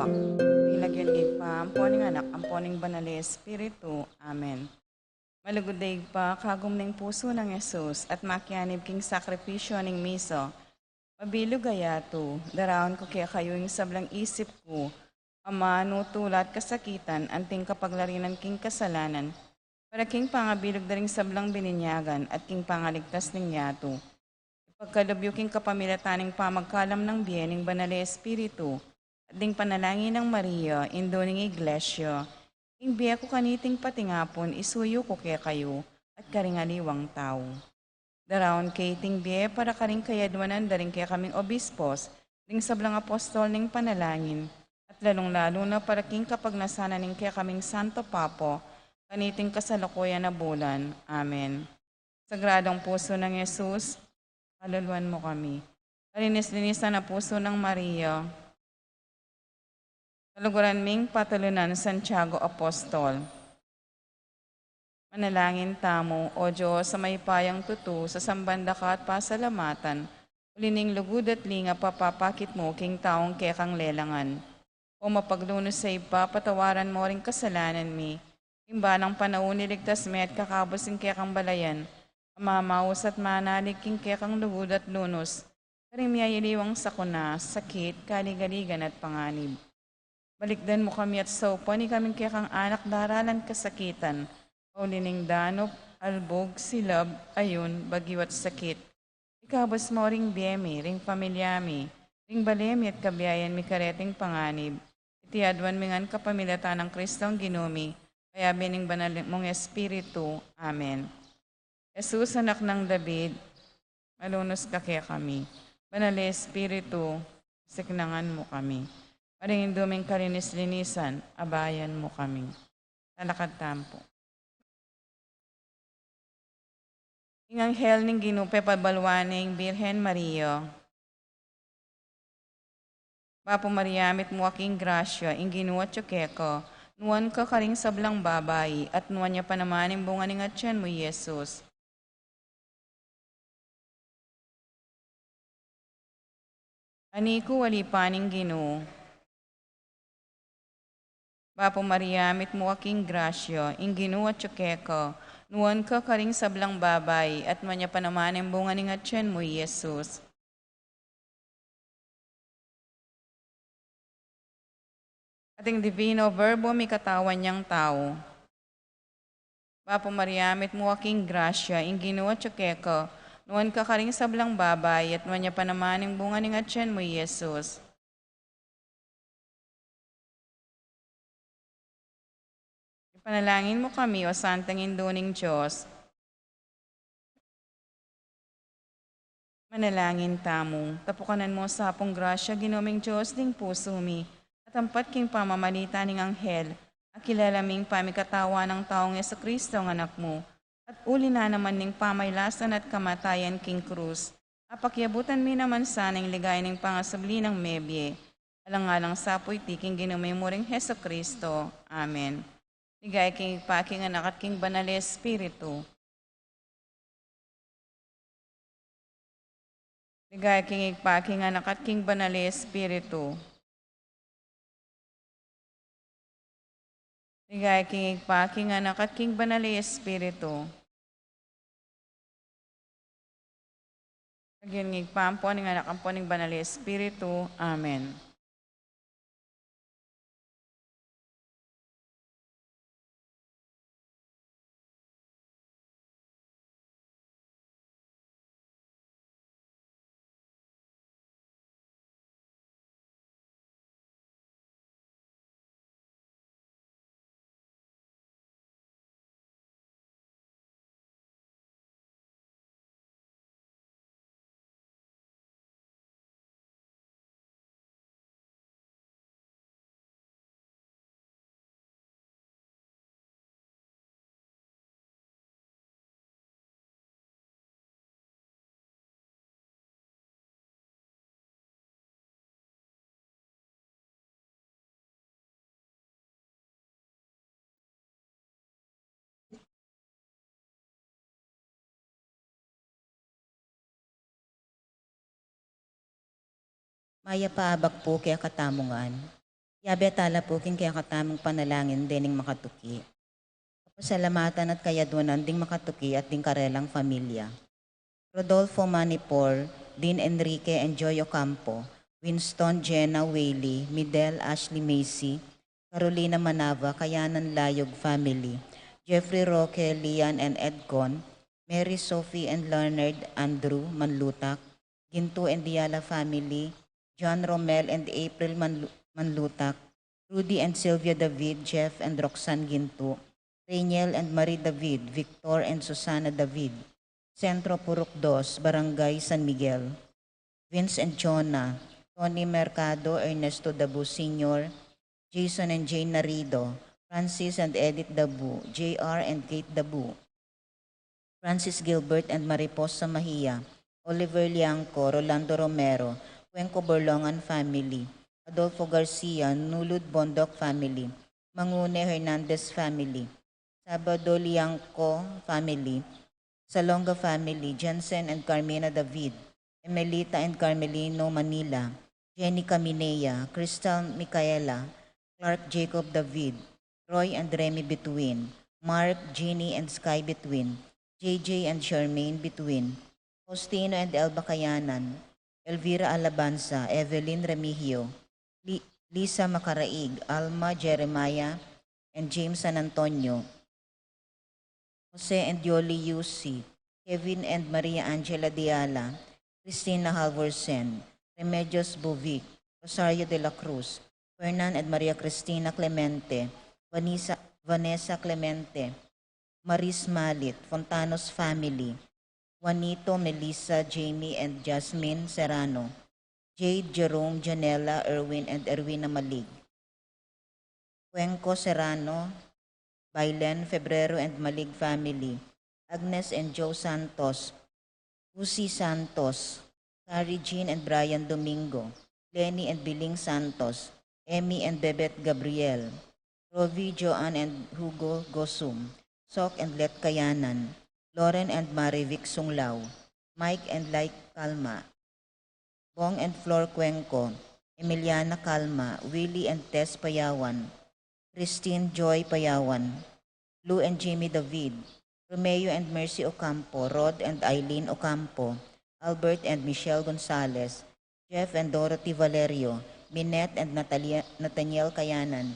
tabak. Ilagyan pa, amponing anak, amponing banali Espiritu. Amen. Malugod pa, kagum ning puso ng Yesus, at makianib king sakripisyo ning miso. Mabilog ayato, daraon ko kaya kayo yung sablang isip ko, ama, nutulat kasakitan, anting kapaglarinan king kasalanan, para king pangabilog da ring sablang bininyagan, at king pangaligtas ning yato. Ipagkalubyo king kapamilataning pamagkalam ng biyening banali Espiritu, at ding panalangin ng Maria, indo ning Iglesia, ing biya ko kaniting patingapon, isuyo ko kaya kayo, at karingaliwang tao. Daraon kay ting biya para karing kayadwanan, daring kaya kaming obispos, ding sablang apostol ning panalangin, at lalong-lalo na para king kapag nasana ning kaya kaming Santo Papo, kaniting kasalukuyan na bulan. Amen. Sagradong puso ng Yesus, kaluluwan mo kami. Kalinis-linisan na puso ng Maria, kaluguran ming patulunan Santiago Apostol. Manalangin tamo, O Diyos, sa may payang tutu, sa sambanda ka at pasalamatan, ulining lugud at linga papapakit mo king taong kekang lelangan. O mapaglunos sa iba, patawaran mo ring kasalanan mi. Imbalang panahon niligtas mi at kakabos ing kekang balayan, mamaus at manalig king kekang lugud at lunos, karing miyayiliwang sakuna, sakit, kaligaligan at panganib. Balikdan mo kami at saupan ni kaming kekang anak daralan kasakitan, paulining danop, albog, silab, ayun, bagiwat sakit. Ikabos mo ring biyemi, ring pamilyami, ring balemi at kabiyayan mi kareting panganib. Itiadwan mingan kapamilata ng Kristong ginumi, kaya bining banal mong Espiritu. Amen. Jesus, anak ng David, malunos ka kaya kami. Banal Espiritu, siknangan mo kami. Maring duming kalinis-linisan, abayan mo kami. Talakad tampo. Inganghel ning ginupe pabalwaning Birhen Maria. Papo Mariamit mo aking grasya, ing ginuwa tsukeko, nuwan ka karing sablang babay, at nuwan niya pa naman yung bunga ning atyan mo, Yesus. Aniku wali paning ginu. Papo Mariamit mo aking grasya, ing ginuwa tsukeko, nuwan ka karing sablang babay, at nuwan niya pa naman yung bunga ning atyan mo, Yesus. Ating divino verbo, may katawan niyang tao. Papo Mariamit mo aking grasya, ing ginuwa tsukeko, nuwan ka karing sablang babay, at nuwan niya pa naman yung bunga ning atyan mo, Yesus. Ipanalangin mo kami, O Santang Induning Diyos. Manalangin tamo, tapukanan mo sa apong grasya, ginoming Diyos ding puso mi, at ampat king pamamalita ning anghel, akilalaming pamikatawa ng taong Yesu Kristo ang anak mo, at uli na naman ning pamaylasan at kamatayan king krus. Apakyabutan mi naman sanang ligay ning pangasabli ng mebye, alang-alang sapoy tiking ginoming mo ring Yesu Kristo. Amen. Ligay king paking anak at king banal Espiritu. Ligay king igpaking anak at king banal Espiritu. Ligay king igpaking anak at king banal Espiritu. Lagyan ng igpampo ng anak ang po ng banal Espiritu. Amen. Maya paabak po kaya katamungan. Yabe tala po king kaya katamang panalangin dining makatuki. Pasalamatan at kayadunan ding makatuki at ding karelang familia. Rodolfo Manipor, Dean Enrique and Joy Ocampo, Winston Jenna Whaley, Midel Ashley Macy, Carolina Manava, Kayanan Layog Family, Jeffrey Roque, Lian and Edcon, Mary Sophie and Leonard Andrew Manlutak, Ginto and Diala Family, John Romel and April Manlutak, Rudy and Sylvia David, Jeff and Roxanne Ginto, Rainiel and Marie David, Victor and Susana David, Centro Purok 2, Barangay San Miguel, Vince and Chona, Tony Mercado, Ernesto Dabu Sr., Jason and Jane Narido, Francis and Edith Dabu, JR and Kate Dabu, Francis Gilbert and Mariposa Mahia, Oliver Liangco, Rolando Romero, Cuenco Borlongan Family, Adolfo Garcia, Nulud Bondok Family, Mangune Hernandez Family, Sabado Liangco Family, Salonga Family, Jensen and Carmina David, Emelita and Carmelino Manila, Jenny Caminea, Crystal Micaela, Clark Jacob David, Roy and Remy Between, Mark, Jeannie and Sky Between, JJ and Charmaine Between, Faustino and Elba Kayanan, Elvira Alabanza, Evelyn Remigio, Lisa Macaraig, Alma Jeremiah, and James San Antonio, Jose and Yoli Yusi, Kevin and Maria Angela Diala, Cristina Halvorsen, Remedios Bovic, Rosario de la Cruz, Fernan and Maria Cristina Clemente, Vanessa Clemente, Maris Malit, Fontanos Family, Juanito, Melissa, Jamie and Jasmine Serrano, Jade, Jerome, Janela, Erwin and Erwina Malig, Cuenco Serrano, Bailen, Febrero and Malig Family, Agnes and Joe Santos, Lucy Santos, Carrie Jean and Brian Domingo, Lenny and Biling Santos, Emmy and Bebet Gabriel, Rovi, Joanne and Hugo Gosum, Sok and Let Kayanan, Lauren and Marivic Sunglao, Mike and Like Kalma, Bong and Flor Cuenco, Emiliana Kalma, Willie and Tess Payawan, Christine Joy Payawan, Lou and Jimmy David, Romeo and Mercy Ocampo, Rod and Eileen Ocampo, Albert and Michelle Gonzalez, Jeff and Dorothy Valerio, Minette and Nathaniel Kayanan,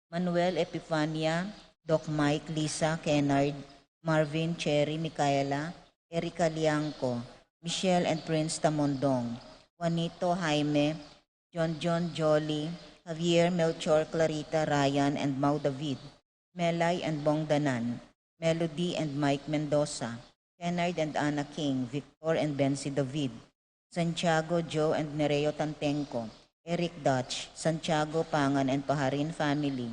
Manuel Epifania, Doc Mike, Lisa, Kennard, Marvin, Cherry, Micaela, Erika Liangco, Michelle and Prince Tamondong, Juanito, Jaime, John Jolly, Javier, Melchor, Clarita, Ryan, and Mau David, Melay and Bong Danan, Melody and Mike Mendoza, Kennard and Anna King, Victor and Bensi David, Santiago, Joe and Nereo Tantenco, Eric Dutch, Santiago Pangan and Paharin Family,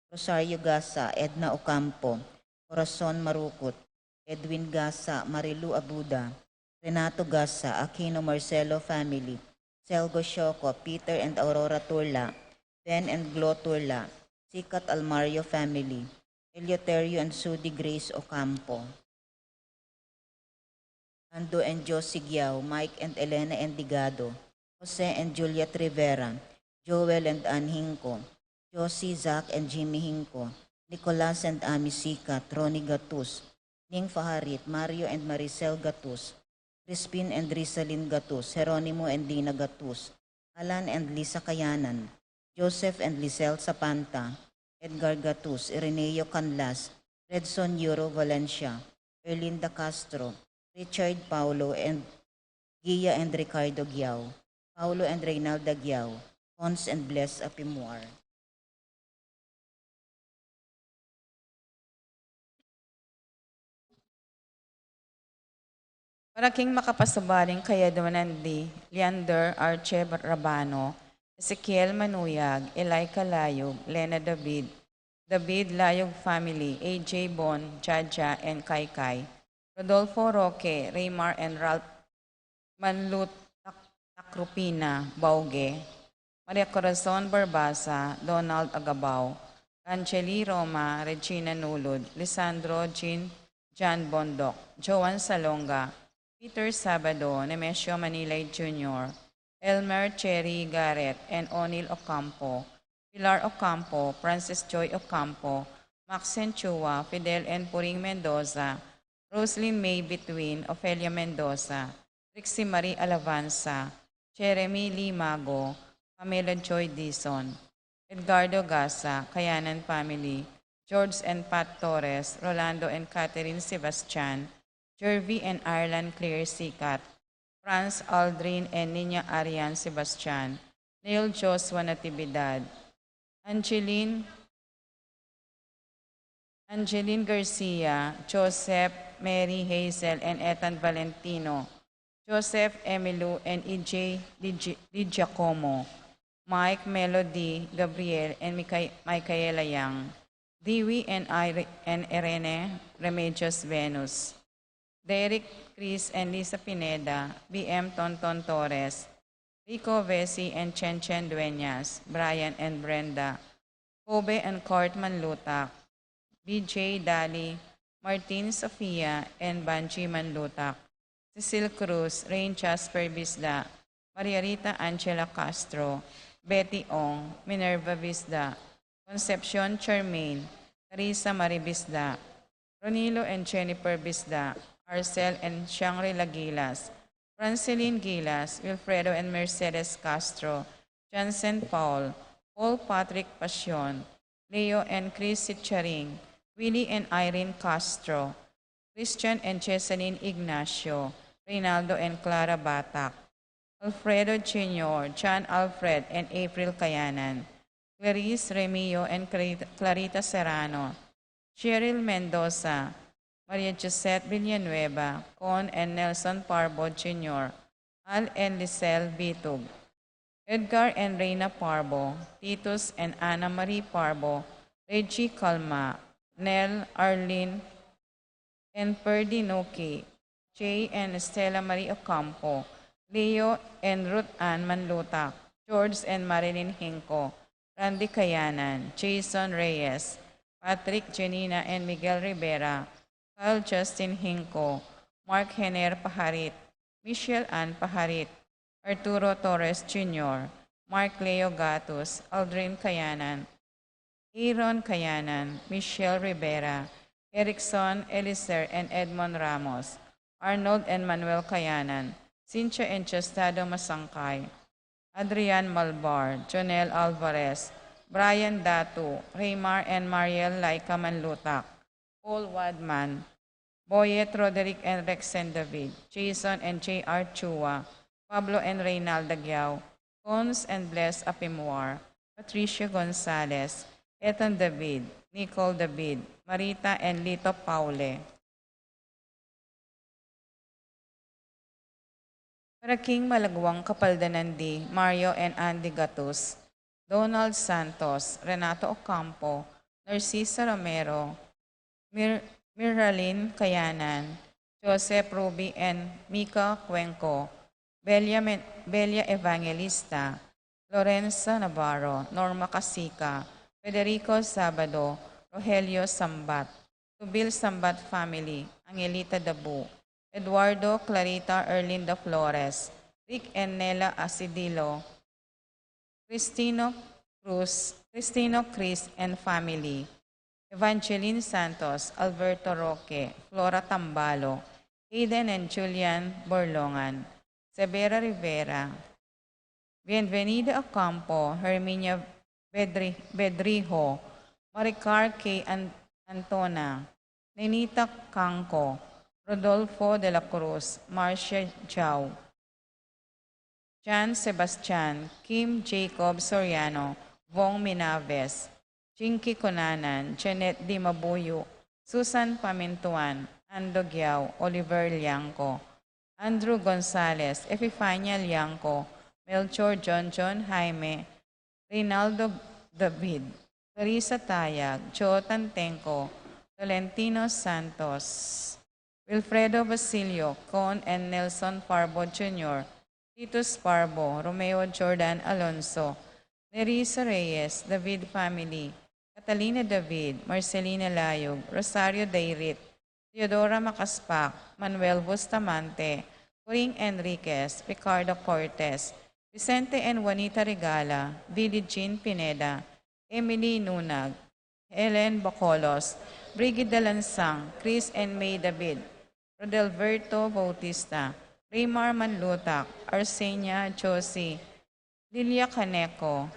Rosario Gasa, Edna Ocampo, Corazon Marukut, Edwin Gasa, Marilu Abuda, Renato Gasa, Aquino Marcelo Family, Selgo Shoko, Peter and Aurora Turla, Ben and Glo Turla, Sikat Almario Family, Eleuterio and Sudi Grace Ocampo, Ando and Josie Giao, Mike and Elena Endigado, Jose and Juliet Rivera, Joel and Ann Hinco, Josie, Zach and Jimmy Hinco, Nicolas and Ami Sikat, Ronnie Gatus, Ning Faharit, Mario and Maricel Gatus, Crispin and Rizalyn Gatus, Jeronimo and Dina Gatus, Alan and Lisa Kayanan, Joseph and Lisel Sapanta, Edgar Gatus, Ireneo Canlas, Redson Euro Valencia, Erlinda Castro, Richard Paulo and Gia and Ricardo Giao, Paulo and Reynalda Giao, Cons and Bless Apimuar. Para king makapasabaling kaya Donandi, Leander Arche Rabano, Ezekiel Manuyag, Eli Kalayog, Lena David, David Layog Family, AJ Bon, Jaja, and Kai, Rodolfo Roque, Raymar and Ralph Manlut Takrupina, Bauge, Maria Corazon Barbasa, Donald Agabao, Angeli Roma, Regina Nulod, Lisandro Jean, John Bondok, Joan Salonga, Peter Sabado, Nemesio Manilay Jr., Elmer Cherry Garrett and O'Neill Ocampo, Pilar Ocampo, Frances Joy Ocampo, Maxen Chua, Fidel N. Puring Mendoza, Roslyn May Between, Ofelia Mendoza, Trixie Marie Alavanza, Jeremy Lee Mago, Pamela Joy Dizon, Edgardo Gasa, Kayanan Family, George and Pat Torres, Rolando and Catherine Sebastian, Jervy and Ireland Claire Sikat, Franz Aldrin and Nina Arian Sebastian, Neil Joshua Natividad, Angeline, Angeline Garcia, Joseph, Mary Hazel, and Ethan Valentino, Joseph Emilu and EJ Di Giacomo, Mike, Melody, Gabriel, and Micaela Yang, Dewey and Irene Remedios Venus, Derek, Chris, and Lisa Pineda, BM Tonton Torres, Rico Vesi and Chen Chen Dueñas, Brian and Brenda, Kobe and Courtman Lutak, BJ Dali, Martin Sofia, and Banji Manlutak, Cecil Cruz, Rain Jasper Bisda, Maria Rita Angela Castro, Betty Ong, Minerva Bisda, Concepcion Charmaine, Teresa Marie Bisda, Ronilo and Jennifer Bisda, Arcel and Shangri-La Gilas, Franceline Gilas, Wilfredo and Mercedes Castro, Jansen Paul, Paul Patrick Pasion, Leo and Chris Sitcharing, Willie and Irene Castro, Christian and Chesaline Ignacio, Reynaldo and Clara Batak, Alfredo Jr., John Alfred and April Kayanan, Clarice Remio and Clarita Serrano, Cheryl Mendoza, Maria Josette Villanueva, Con and Nelson Parbo Jr., Al and Lisel Bitug, Edgar and Reina Parbo, Titus and Ana Marie Parbo, Reggie Calma, Nell, Arlene, and Perdi Noki, Jay and Estela Marie Ocampo, Leo and Ruth Ann Manlutak, George and Marilyn Hinko, Randy Kayanan, Jason Reyes, Patrick Janina and Miguel Rivera, Kyle Justin Hinko, Mark Henner Paharit, Michelle Ann Paharit, Arturo Torres Jr., Mark Leo Gatus, Aldrin Kayanan, Aaron Kayanan, Michelle Rivera, Erickson Elizer and Edmond Ramos, Arnold and Manuel Kayanan, Cynthia and Chestado Masangkay, Adrian Malbar, Jonel Alvarez, Brian Datu, Raymar and Mariel Laika Manlutak, Paul Wadman, Boyet Roderick and Rexen David, Jason and J.R. Chua, Pablo and Reynalda Giao, Cons and Bless Apimuar, Patricia Gonzalez, Ethan David, Nicole David, Marita and Lito Paule. Para King Malagwang Kapaldanandi, Mario and Andy Gatus, Donald Santos, Renato Ocampo, Narcisa Romero, Miralyn Kayanan, Joseph Ruby and Mika Cuenco, Belia Evangelista, Lorenza Navarro, Norma Casica, Federico Sabado, Rogelio Sambat, Tubil Sambat Family, Angelita Dabu, Eduardo Clarita Erlinda Flores, Rick and Nela Asidilo, Cristino Chris and Family, Evangeline Santos, Alberto Roque, Flora Tambalo, Aiden and Julian Borlongan, Severa Rivera, Bienvenida Ocampo, Herminia Bedrijo, Maricar K. Antona, Nenita Canco, Rodolfo de la Cruz, Marcia Jau, Jan Sebastian, Kim Jacob Soriano, Vong Minaves, Jinky Conanan, Janet Di Mabuyo, Susan Pamintuan, Ando Giao, Oliver Liangco, Andrew Gonzalez, Epifania Liangco, Melchor John Jaime, Reynaldo David, Clarissa Tayag, Joe Tantenco, Tolentino Santos, Wilfredo Basilio, Con and Nelson Parbo Jr., Titus Parbo, Romeo Jordan Alonso, Nerissa Reyes, David Family, Catalina David, Marcelina Layog, Rosario Dairit, Theodora Macaspac, Manuel Bustamante, Coring Enriquez, Ricardo Cortez, Vicente and Juanita Regala, Billie Jean Pineda, Emily Nunag, Helen Bacolos, Brigida Lansang, Chris and May David, Rodelberto Bautista, Raymar Manlutak, Arsenia Josie, Lilia Caneco,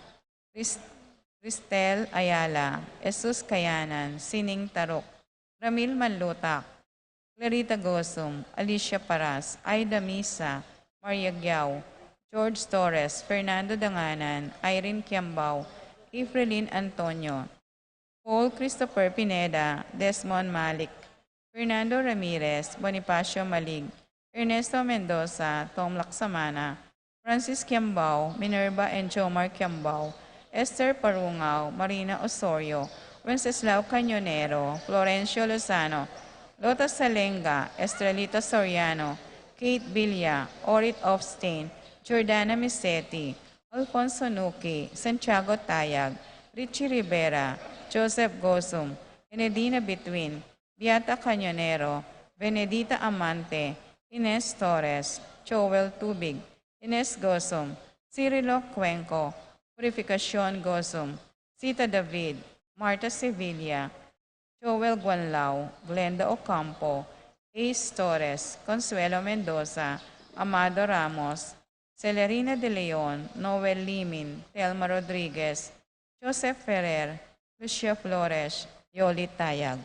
Cristel Ayala, Jesus Kayanan, Sining Tarok, Ramil Manlutak, Clarita Gosum, Alicia Paras, Aida Misa, Maria Giao, George Torres, Fernando Danganan, Irene Kiambao, Efrelin Antonio, Paul Christopher Pineda, Desmond Malik, Fernando Ramirez, Bonifacio Malig, Ernesto Mendoza, Tom Laksamana, Francis Kiambao, Minerva and Jomar Kiambao, Esther Parungaw, Marina Osorio, Wenceslao Cañonero, Florencio Lozano, Lota Salenga, Estrelita Soriano, Kate Villa, Orit Ofstein, Jordana Misetti, Alfonso Nuki, Santiago Tayag, Richie Rivera, Joseph Gosum, Enedina Between, Beata Cañonero, Benedita Amante, Ines Torres, Joel Tubig, Ines Gosum, Cirilo Cuenco, Purificacion Gosum, Sita David, Marta Sevilla, Joel Guanlao, Glenda Ocampo, Ace Torres, Consuelo Mendoza, Amado Ramos, Celerina de Leon, Noel Limin, Telma Rodriguez, Joseph Ferrer, Lucia Flores, Yoli Tayag.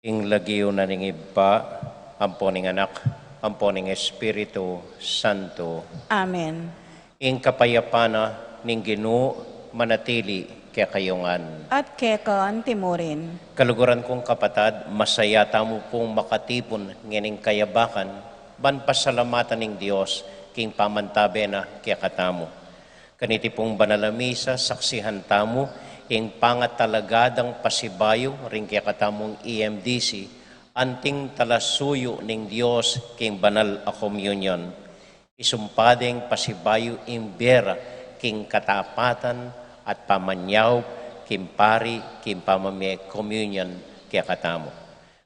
ing lagyo na ning iba, ampo ning anak, ampo ning Espiritu Santo. Amen. Ing kapayapana ning Ginoo manatili kaya kayongan. At kekaan timurin. Kaluguran kong kapatad, masaya tamo pong makatipon ngining kayabakan, ban pasalamatan ning Dios king pamantabe na kaya katamo. Kaniti pong banalamisa, saksihan tamo, ing pangatalagadang pasibayo, ring kaya katamong EMDC, anting talasuyo ning Dios king banal a communion. Isumpadeng pasibayo imbera king katapatan at pamanyaw king pari king pamame communion kaya katamo.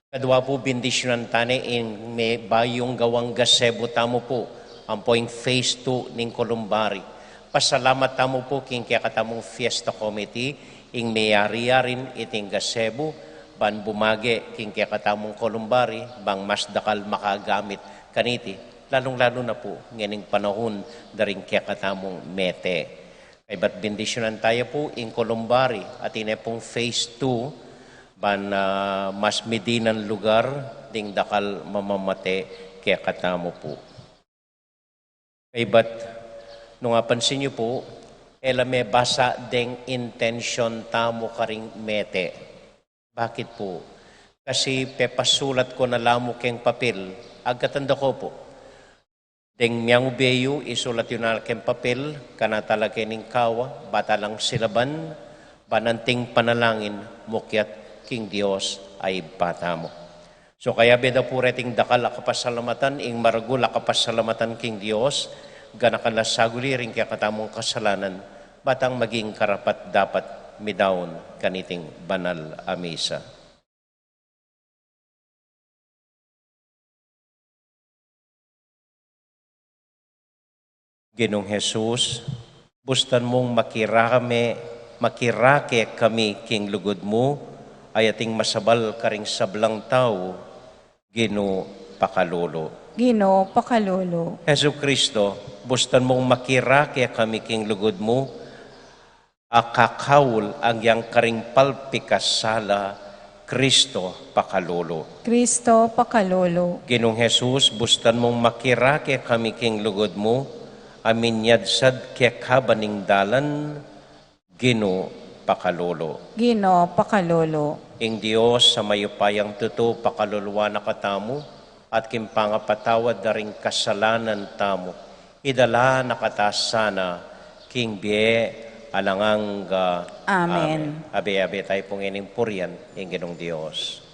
Kadwa po bendisyonan tani ing may bayong gawang gasebo tamo po ang poing phase 2 ning Columbari. Pasalamat tamo po king kaya katamong Fiesta Committee ing mayari-yarin iting gasebo ban bumage king kaya katamong Columbari bang mas dakal makagamit kaniti lalong-lalo na po nganing panahon daring kaya katamong mete. Kay ba't bendisyonan tayo po ing Columbari at ine pong phase 2 ban mas medinan lugar ding dakal mamamate kaya katamo po. Kay ba't nung pansin niyo po, elame basa deng intention tamo karing mete. Bakit po? Kasi pepasulat ko na lamo keng papel, agkatanda ko po. Deng miyang beyo, isulat yun na keng papel, kanatalaga ning kawa, batalang silaban, bananting panalangin, mukyat king Dios ay bata mo. So kaya beda po reting dakal akapasalamatan, ing maragul akapasalamatan king Dios, ganakala saguli ring kaya katamong kasalanan, batang maging karapat dapat midaon kaniting banal a misa. Ginong Jesus, bustan mong makirake kami king lugod mo, ay ating masabal karing sablang tao, Gino pakalolo. Ginoo pakalolo. Jesu Kristo, bustan mong makirake kami king lugod mo, akakawul ang yang karing palpikasala, Kristo pakalolo. Kristo pakalolo. Ginong Jesus, bustan mong makirake kami king lugod mo, aminyad sad kaya kabaning dalan, Gino pakalolo. Ginoo pakalolo. Ing Dios sa mayupayang tuto pakaluluwa na katamo, at kimpangapatawad na ring kasalanan tamo, idala nakatasana, king bie alangang Amen. Abe-abe tayo pong ining purian, ing Ginong Dios.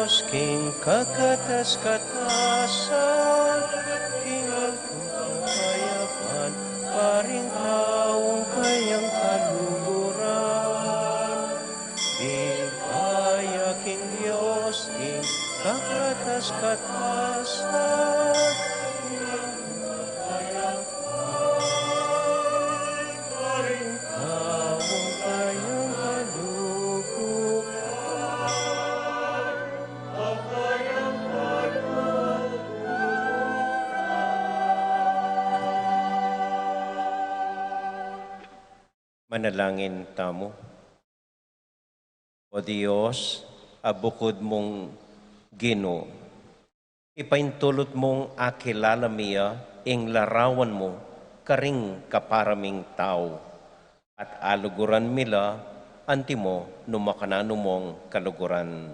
Diyos, king kakatas-katasan, king kayapan, paring taong kayang kaluguran. Di kaya, king Diyos, king kakatas-katasan, paring taong kayang kaluguran. Manalangin tamo. O Diyos, abukod mong Ginoo, ipaintulot mong akilala miya ing larawan mo karing kaparaming tao at aluguran mila anti mo numakanano mong kaluguran.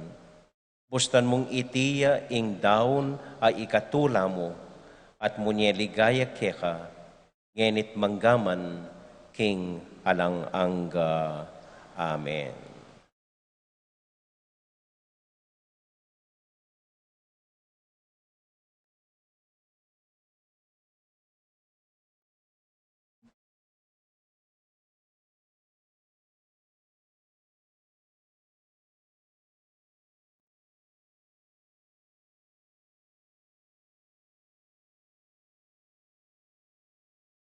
Bustan mong itiya ing daon ay ikatula mo at munyeligaya keka ngenit manggaman king alang angga. Amen.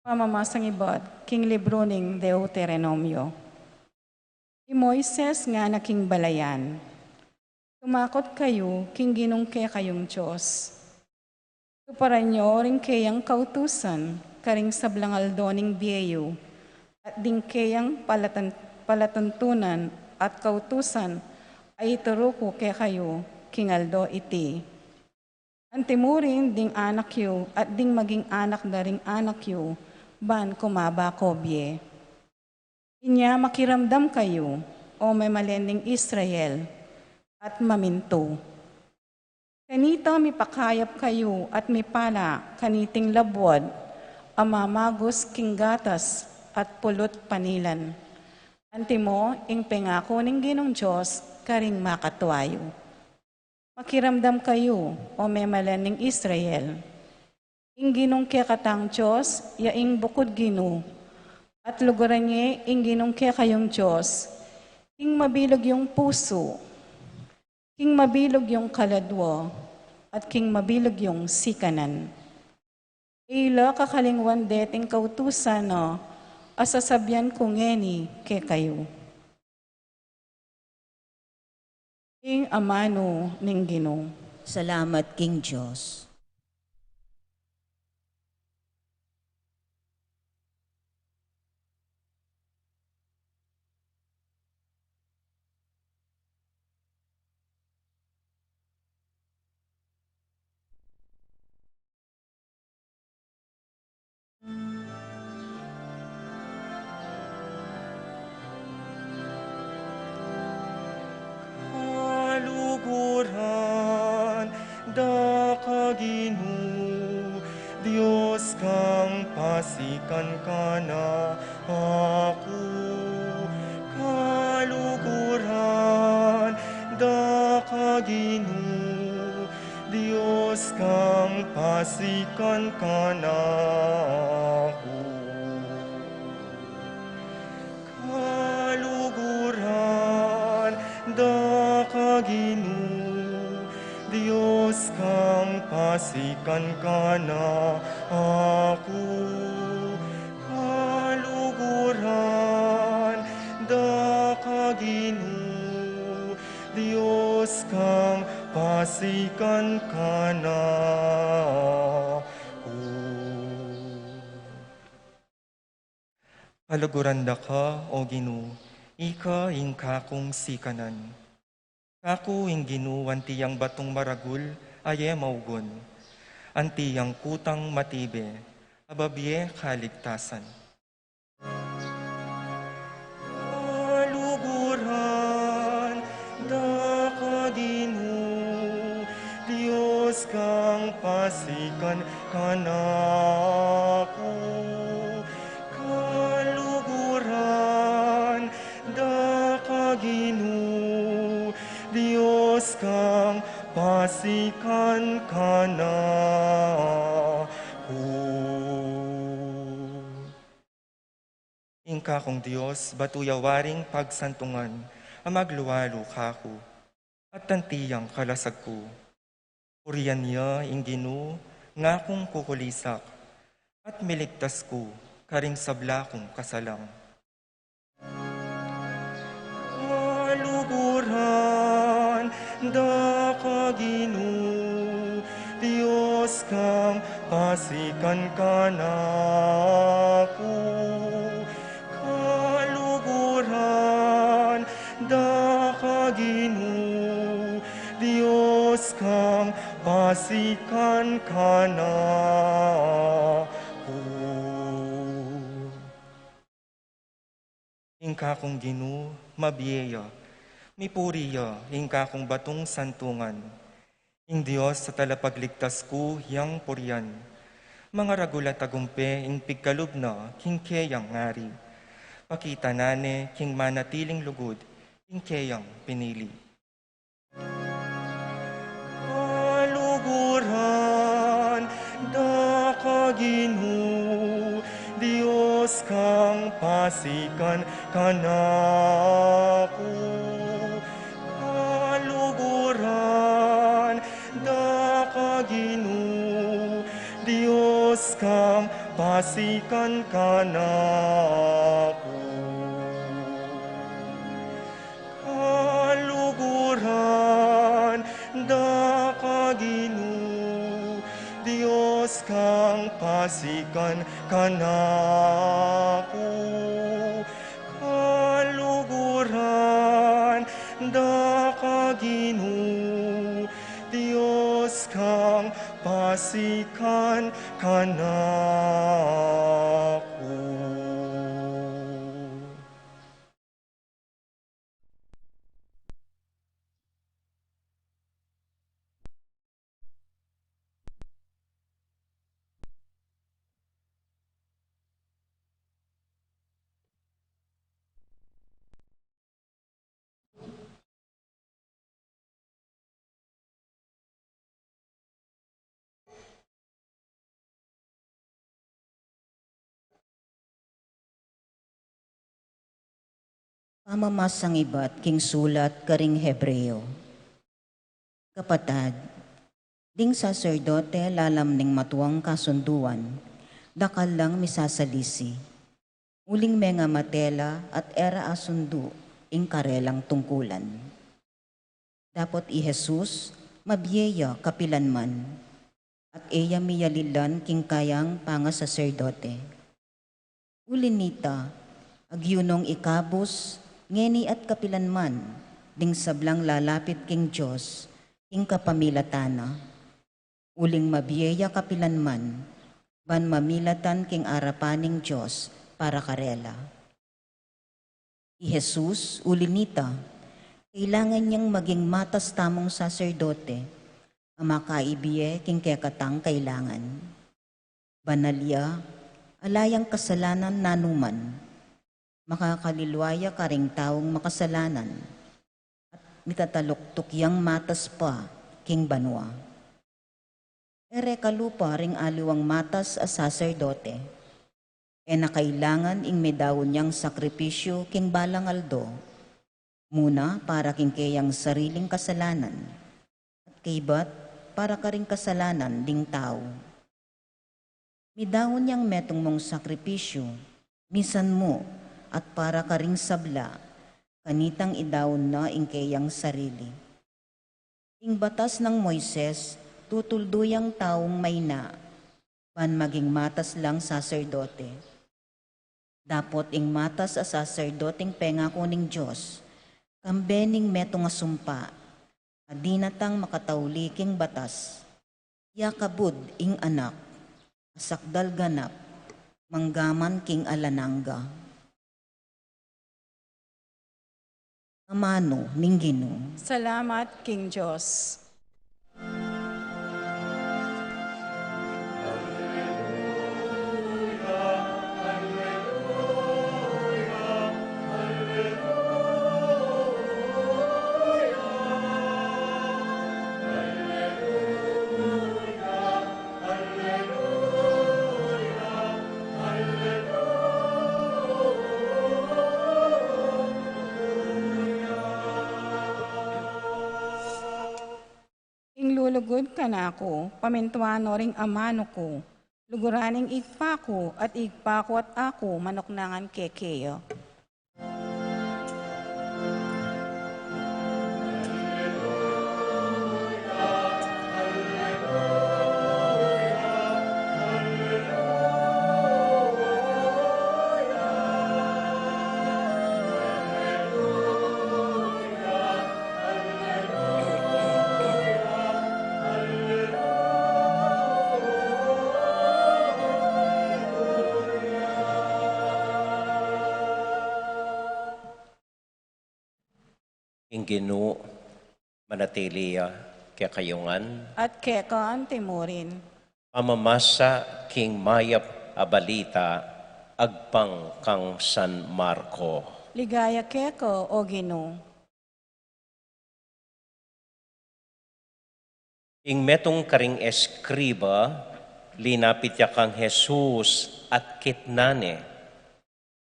Pamamasang ibot, king libro ning Deuteronomio. I Moises nga na king balayan, tumakot kayo, king ginungke kayong Diyos. Tuparan nyo ring kayang kautusan, karing sablangal doning biyeyo, at ding kayang palatuntunan at kautusan ay ituruko kay kayo, king aldo iti. Antimurin ding anak yu at ding maging anak na ring anak yu, ban kumaba kobye. Inya makiramdam kayo, o may malending Israel, at maminto. Kanita mipakayap kayo at mipala kaniting labwad, amamagos kinggatas at pulot panilan. Antimo, ing pengako ning Ginong Diyos, karing makatwayo. Makiramdam kayo, o may malending Israel, ing ginong kaya katang Diyos, yaing bukod gino, at lugaran niya ing ginong kaya kayong Diyos, ing mabilog yung puso, king mabilog yung kaladwa, at king mabilog yung sikanan. Ila kakalingwan deting kautusan no, asasabyan kong ngeni kay kayo. Ing amano ning Ginoo. Salamat, King Diyos. Kaluguran, da Ginoo, Dios kang pasikan ka na ako. Kaluguran, da Ginoo, Dios kang pasikan ka na ako. Kaluguran, da Ginoo, Dios kang pasikan ka na ako. Kaluguran, da Ginoo, Dios kang pasikan ka na ako. Kaluguranda ka, O Ginoo, ika ing kakong sikanan. Kaku ing ginuwan tiyang batong maragul, aye maugon. Antiyang kutang matibe, ababye kaligtasan. Kaluguran, da Ginoo, Dios kang pasikan ka na ako. Kaluguran, da Ginoo, Dios kang pasikan ka na ko. Ingka kong Diyos, batuyawaring pagsantungan, ang magluwalo kako, at tantiyang kalasag ko. Puriyan niya inginu, nga kong kukulisak, at miligtas ko, karing sabla kong kasalang. Kaluguran, da kaginu, Diyos kang pasikan ka na ko. Kaluguran, da kaginu, Diyos kang pasikan ka na ko. Ingka kong Ginu, mabiyeya, mipuriya, ingka kong batong santungan. Ing Diyos sa talapagligtas ko, yang puriyan. Mga ragula tagumpe, ing pigkalub na, king keyang ngari. Pakita nane, king manatiling lugod, ing keyang pinili. Kaluguran, da kaginu, Diyos kang pasikan ka na ko. Kaluguran, da kaginu, Diyos kang pasikan ka na ko. Kaluguran, da kaginu, Diyos kang pasikan ka na ko. Kaluguran, da kaginu, Diyos kang pasikan ka na ko. Pamamasang iba't king sulat karing Hebreo. Kapatad, ding saserdote lalam ning matuang kasunduan, dakal lang misasalisi. Uling menga matela at era asundu, ing karelang tungkulan. Dapat i Jesus, mabyeya kapilanman, at eya miyalilan king kayang panga saserdote. Ulinita, agyunong ikabos, ngeni at kapilanman, ding sablang lalapit king Diyos, king kapamilatana. Uling mabyeya kapilanman, ban mamilatan king arapaning Diyos para karela. I Jesus, ulinita, kailangan niyang maging matas tamong saserdote, ang makaibiye king kekatang kailangan. Banalya, alayang kasalanan nanuman, makakalilwaya karing taong makasalanan, at mitataluktok yang matas pa, king banwa. Ere kalupa ring aliwang matas a saserdote, e nakailangan ing medawon niyang sakripisyo king balangaldo, muna para king kayang sariling kasalanan, at kaybat para karing kasalanan ding tao. Midawon niyang metong mong sakripisyo, misan mo, at para karing sabla, kanitang idawon na ing kayang sarili. Ing batas ng Moises, tutulduyang taong may na, ban maging matas lang saserdote. Dapot ing matas a saserdoteng pengako ning Diyos, kambening metong asumpa, adinatang makatauliking batas, yakabud ing anak, asakdal ganap, manggaman king alanangga. Amano ning Ginoo. Salamat, King Diyos. Lugod ka na ako, pamintuano ring amano ko. Luguraning igpa ko at ako manoknangan kekeyo. Ing Ginoo, manatiliya kaya kayungan, At kekaan timurin. pamamasa king mayap abalita, agpang kang San Marco. Ligaya keko o Ginoo. Ing metong karing eskriba, linapit ya kang Jesus at kitnane,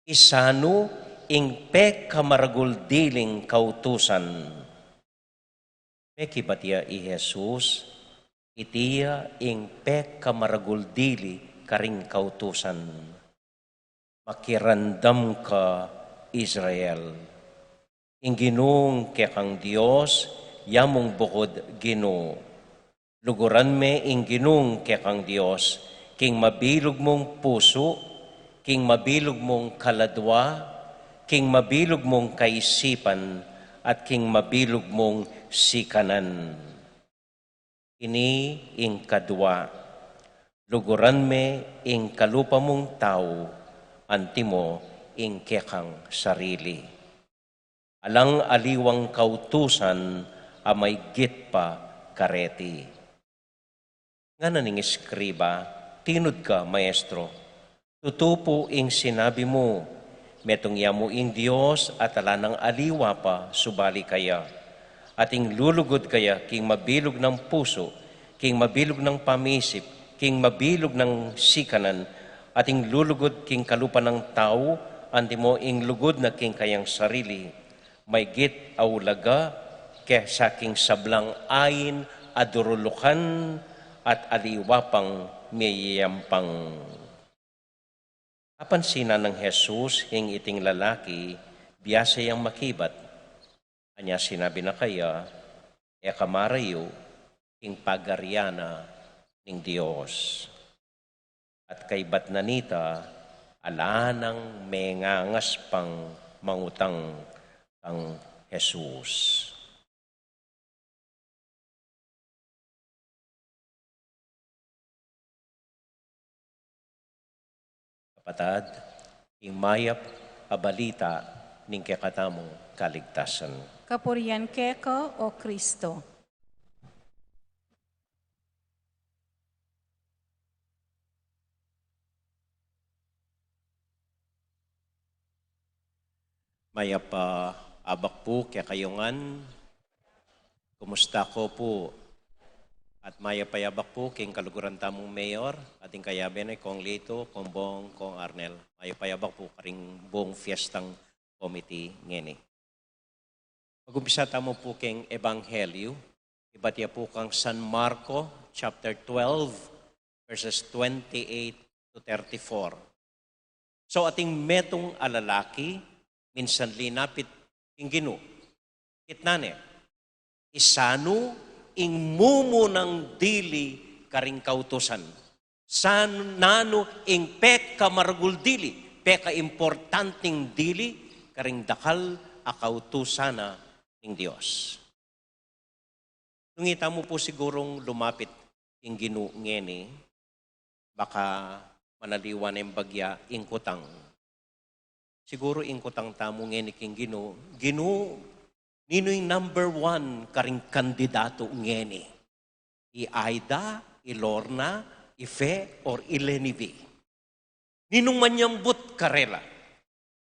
isano ing pe kamaragul diling kautusan. Peki batia i Jesus, itiya ing pe kamaragul dili karing kautusan. Makirandam ka Israel. Ing ginung kaya kang Diyos, yamong bukod Ginoo. Luguran me ing ginung kaya kang Diyos, king mabilog mong puso, king mabilog mong kaladwa, king mabilog mong kaisipan, at king mabilog mong sikanan. Ini ing kadwa, luguran me ing kalupa mong tao, antimo ing kekang sarili. Alang aliwang kautusan, amay git pa kareti. Nga naning eskriba, tinod ka, maestro, tutupo ing sinabi mo, metong yamo ing Diyos at ala ng aliwa pa, subali kaya. Ating lulugod kaya, king mabilog ng puso, king mabilog ng pamisip, king mabilog ng sikanan, ating lulugod king kalupa ng tao, anti mo ing lugod na king kayang sarili, may git aulaga, kaya sa king sablang ayin, adurulukan, at aliwapang miyayampang. Kapansinan ng Jesus, hing iting lalaki, biyasa yang makibat. Anya sinabi na kaya, kamarayo, hing pagaryana ng Diyos. At kay Batnanita, ala nang mengangas pang mangutang ang Jesus. Kapatad, ing mayap abalita ning kekatamong kaligtasan. Kapurian keko o Kristo. Mayap abak po kaya kayungan. Kumusta ko po? At mayap payabak po king kaluguran tamong mayor, ating kayaben ay kong Lito, kong Bong, kong Arnel. Mayap payabak po karing buong fiestang committee ngeni. Mag-umpisa tamo po king Ebanghelyo. Ibatiya po kang San Marco, chapter 12, verses 28 to 34. So ating metong alalaki, minsan linapit ing Ginoo. Kitnane, isano ing mumo ng dili karing kautusan. San nano ing peka maragul dili, peka importanting dili karing dakal a kautusana ng Dios. Nungita mo po sigurong lumapit ing Ginoo ngeni, baka manaliwan ng bagya ing kutang. Siguro ing kutang tamo ngeni king Ginoo, Ginoo, nino'y number 1 karing kandidato ngeni? I-Aida, i-Lorna, i-Fe, or i-Lenivi? Ninong manyambut karela?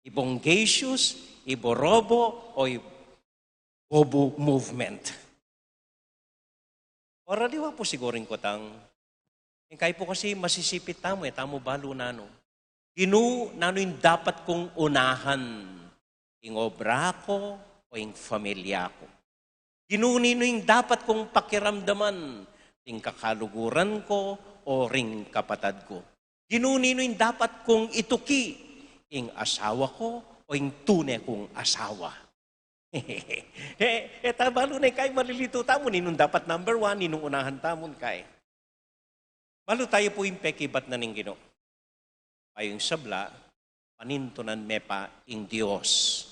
I-Bongasius, i-Borobo, o i-Bobo movement? Ora diwa po siguro ing kutang. Kaya po kasi masisipit tamo tamo balo nano. Ginoo, nano yung dapat kong unahan? Ing obra ko, o yung familia ko. Ginoo, nino yung dapat kong pakiramdaman? ring kakaluguran ko, o ring kapatad ko. Ginunino yung dapat kong ituki, ing asawa ko, o ing tunay kong asawa. Tabalo na kay malilito tamo, ninong dapat number 1, ninong unahan tamon kay. Balo tayo po yung pekibat na ning Ginoo. Ayong sabla, panintunan me pa ing Dios.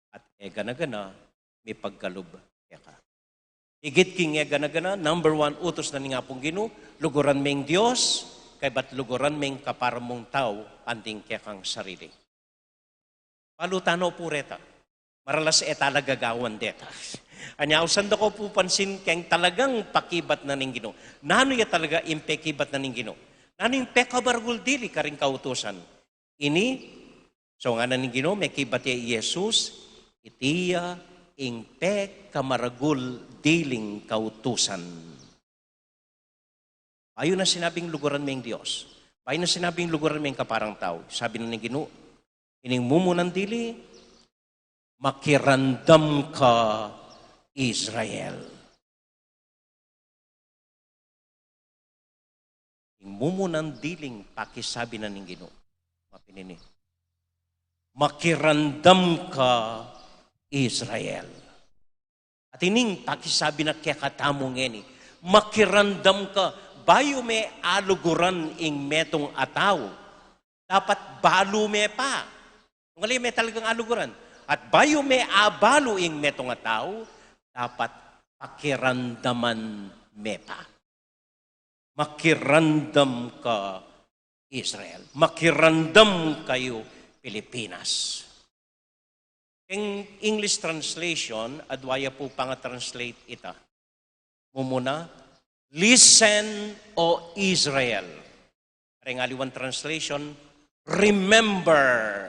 At gana-gana, may pagkalub ka. Higit king gana-gana, number 1, utos na nga pong Ginoo, luguran meng Dios, kay ba't luguran meng kaparamong tao, anding kekang sarili. Palutano po reta, maralas talagagawan deta. Anyausan da ko po pansin keng talagang pakibat na ning Ginoo. Nano ya talaga impekibat na ning Ginoo. Nano yung pekabargul dili karing kautusan. Ini, so nga na ning Ginoo, may kibat ya Jesus, itiya ingpe kamaragul diling kautusan. Bayo na sinabing luguran may Diyos. Bayo na sinabing luguran may kaparang tao. Sabi na ning Ginoo, ining mumunan dili, makirandam ka Israel. Ining mumunan diling pakisabi na ning Ginoo. Mapinini. Makirandam ka Israel. At ining pakisabi na kaya katamong ngeni, makirandam ka, bayo me aluguran ing metong ataw. Dapat balo me pa. Ngali me talagang aluguran. At bayo me abalo ing metong ataw, dapat pakirandaman me pa. Makirandam ka Israel. Makirandam kayo Pilipinas. Ang English translation, adwaya po pang-translate ita. Mumuna, listen, O Israel. Ringaliwan translation, remember,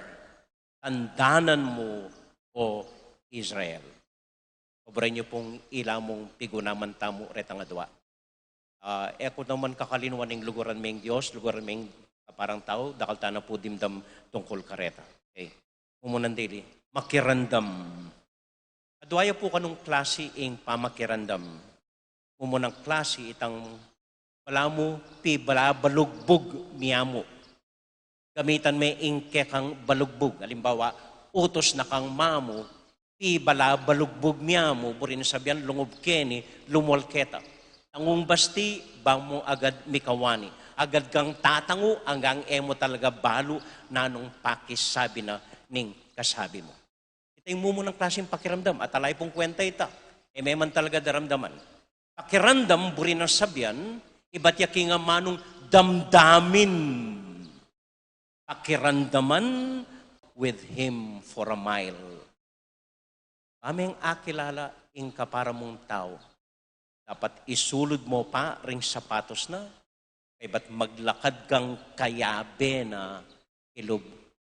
tandanan mo, O Israel. Obray niyo pong ilamong pigunaman tamo retang adwa. Eko naman kakalinuan ng luguran meng Diyos, luguran meng parang tao, dakal tana po dimdam tungkol kareta. Okay. Mumunan dili, makirandam. Adwaya po kanong klase ing pamakirandam. Mumunang klase itang palamu pi balabalugbog miyamo. Gamitan may ing kekang balugbog. Halimbawa, utos na kang mamo, pi balabalugbog miyamo, burin sabihan lungob keni, lumolketa. Tangong basti, bamo agad mikawani. Agad kang tatango, hanggang emo talaga balo na nung pakis sabi na ning kasabi mo. Ito yung mumunang klaseng pakiramdam. At alay pong kwenta ita. May man talaga daramdaman. Pakiramdam, buri ng sabyan, iba't yaking nga manong damdamin. Pakiramdaman with Him for a mile. Aming akilala ing kaparamong tao. Dapat isulod mo pa ring sapatos na, kay ba't maglakad kang kayabe na ilob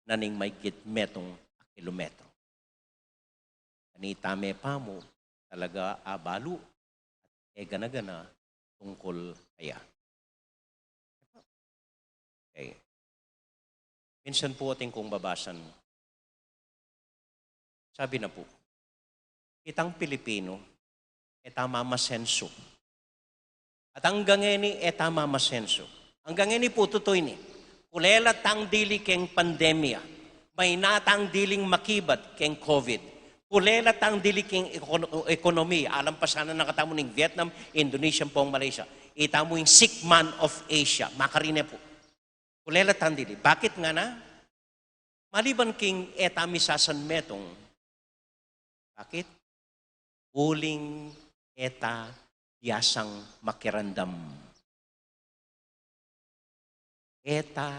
na ning may gitmetong kilometro. Kanitame pa mo, talaga abalo at gana-gana tungkol kaya. Okay. Minsan po ating kong babasan. Sabi na po, itang Pilipino, etama masenso. At hanggang ngeni, etama masenso. Hanggang ngeni po, tutoy ni. Kulela tang dili keng pandemya. May natang diling makibat keng COVID. Kulela tang dili keng ekonomiya. Alam pa sana nakatamo ng Vietnam, Indonesia po ang Malaysia. Itamo yung sick man of Asia. Makarine po. Kulela tang dili. Bakit nga na? Maliban king etamisasan metong. Bakit? Uling eta yasang makirandam. Eta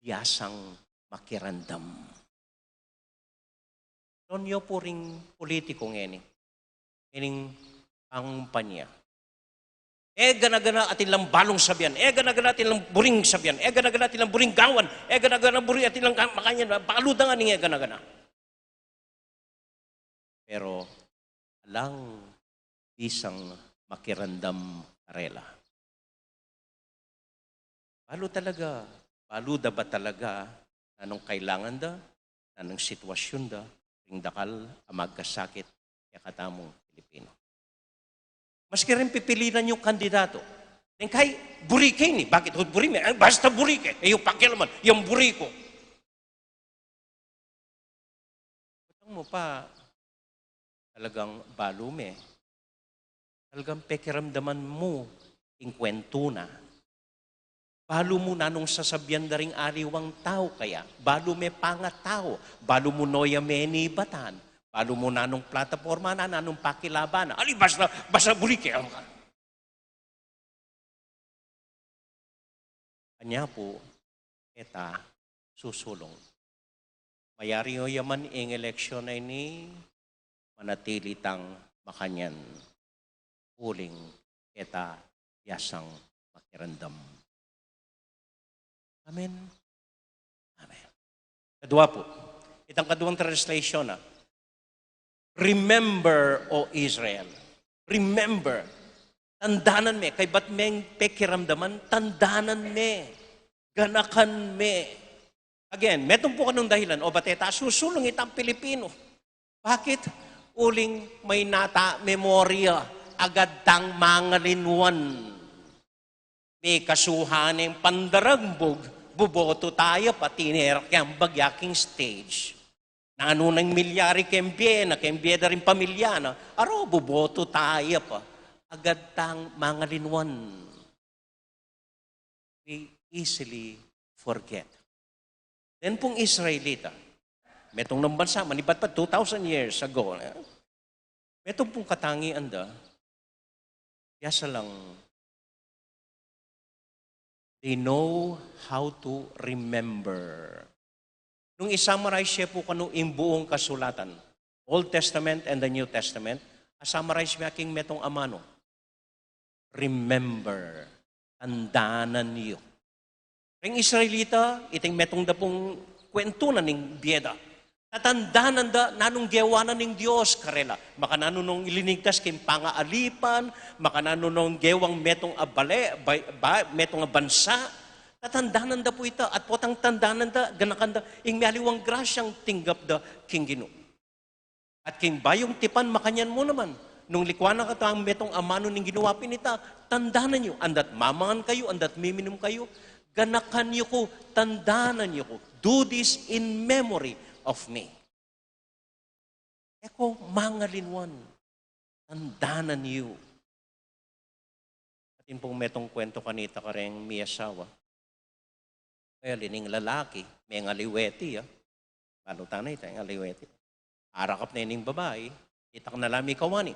yasang makirandam. Nonyo po ring politiko ngeni. Ining ang panya. Gana-gana atin lang balong sabyan. Gana-gana atin lang buring sabyan. Gana-gana atin lang buring gawan. Gana-gana buring atin lang makanya. Paludangan niya gana-gana. Pero alang isang makirandam karela. Baluda ba talaga anong kailangan da, anong sitwasyon da, ring dakal amagkasakit kaya katamong Pilipino. Maski rin pipilinan yung kandidato, Neng kay burike ni, bakit hud burime? Basta burike, yung pakialaman, yung buriko. Patang mo pa, talagang balume. Talagang pekiramdaman mo, kwento na. Balo mo na nung sasabyan na ring ariwang tao kaya. Balo me pangat tao. Balo mo noya meni batan. Balo mo na nung plataforma na nung pakilaban. Ali, basta burike. Kanya po, eta, susulong. Mayari o yaman ing eleksyon ay ni manatili tang makanyan. Uling, eta, yasang makirandam. Amen. Amen. Kadua po, itang kaduang translation na, remember, O Israel. Remember. Tandanan me. Kay ba't meng pekiramdaman? Tandanan me. Ganakan me. Again, metong po kanong dahilan. O bateta, susulong itang Pilipino. Bakit? Uling may nata memorya. Agad tang mga linwan. May kasuhaning pandaragbog. Buboto tayo pati niyang bagyaking stage. Na ano ng milyari kembye na da rin pamilya na. Aro, buboto tayo pa. Agad tang mga linwan. We easily forget. Then pong Israelita, metong ng bansa, manibat pa 2,000 years ago, metong pong katangian da, yasa lang, they know how to remember. Nung isummarize siya po kano yung buong kasulatan, Old Testament and the New Testament, asummarize niya king metong amano. Remember, tandanan niyo. Ang Israelita, iting metong da pong kwento na ning biyeda. Natandanan da, nanong gewanan ning Diyos, karela. Maka nanong ilinigtas kim pangaalipan, maka nanong gewang metong abale, metong abansa. Natandanan da po ita, at potang tandanan da, ganakan da, ing mialiwang grasyang tinggap da king Ginoo. At king bayong tipan, makanyan mo naman. Nung likwanan ka ang metong amano ning ginawa pinita, tandanan nyo, andat mamangan kayo, andat miminom kayo, ganakan nyo ko, tandanan nyo ko. Do this in memory of me. Eko, mga linwan, tandanan nyo. Atin pong metong kwento kanita ka rin miyasawa. Kaya lining lalaki, may ngaliweti, Palutanay tayo, ngaliweti. Arakap na ining babae, itak na lami kawani.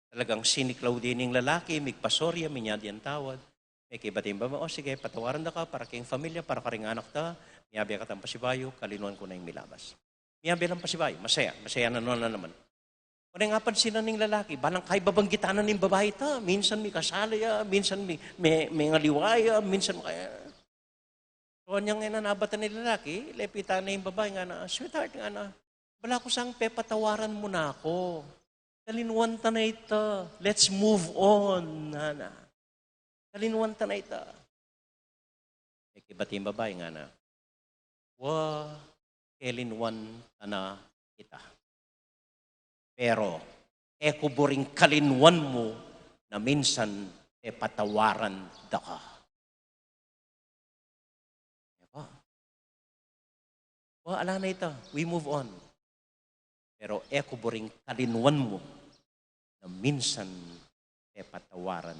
Talagang siniklaw din ng lalaki, migpasorya, minyadi ang tawad. May kibating ba, sige, patawaran na ka, para kayong familia, para ka rin anak ta, miyabi ka tang pasibayo, kalinuan ko na yung milabas. Miyabi lang pasibayo, masaya na naman. Kung nga pansinan ng lalaki, balang kay babanggitanan ng babae ta, minsan may kasalaya, minsan may ngaliwaya, minsan kaya. So, niyang nanabatan ng lalaki, lepitan na yung babae nga na, sweetheart nga na, wala ko sang pepatawaran mo na ako. Kalinuan ta na ito. Let's move on, nana. Kalinuan ta na ito. Ikibating babae nga na. Kalinuan ta na kita. Pero, kuburing kalinuan mo na minsan patawaran da ka. Ala na ito. We move on. Pero kuburing kalinuan mo na minsan patawaran.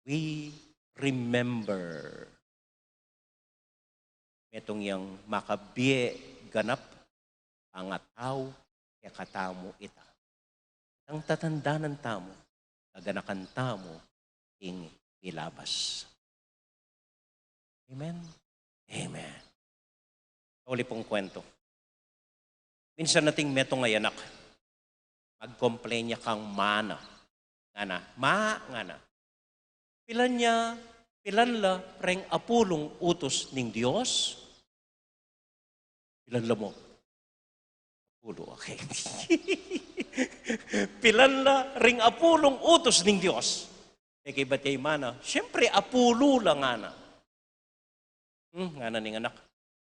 We remember. Metong yang makabiye ganap ang ataw katamo ita. Ang tatandanan tamo, kaganakan tamo, ing ilabas. Amen? Amen. Uli pong kwento. Minsan nating metong ngayanak, mag-complain niya kang mana. Ngana. Pilan la reng apulong utos ning Diyos? Pilan la mo? Apulo, okay. Pilan la ring apulong utos ning Diyos? Kay batay mana, siyempre apulo lang ngana. Ngana ning anak.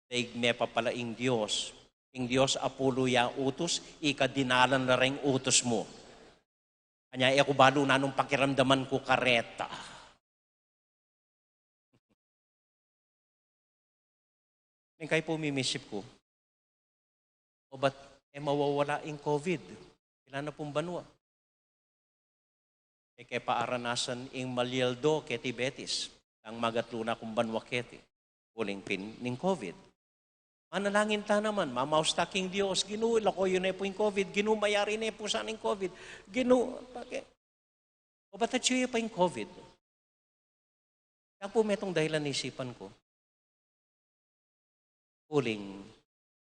Daig me papala ing Diyos. Ing Diyos apulo ya utos, ikadinalan na ring utos mo. Kanya ako balo na nung pakiramdaman ko kareta. Yung kayo po mimisip ko, o ba't mawawala yung COVID? Kailan na pong banwa? Kaya paaranasan yung Malieldo keti Betis, ang magatlo na kung banwa keti, uling pin ng COVID. Manalangin ta naman, mamaustaking Diyos, ginuwila ko yun po yung COVID, ginumayari na po saan yung COVID, bakit? O ba't atsuyo pa yung COVID? Kaya po metong dahilan isipan ko, uling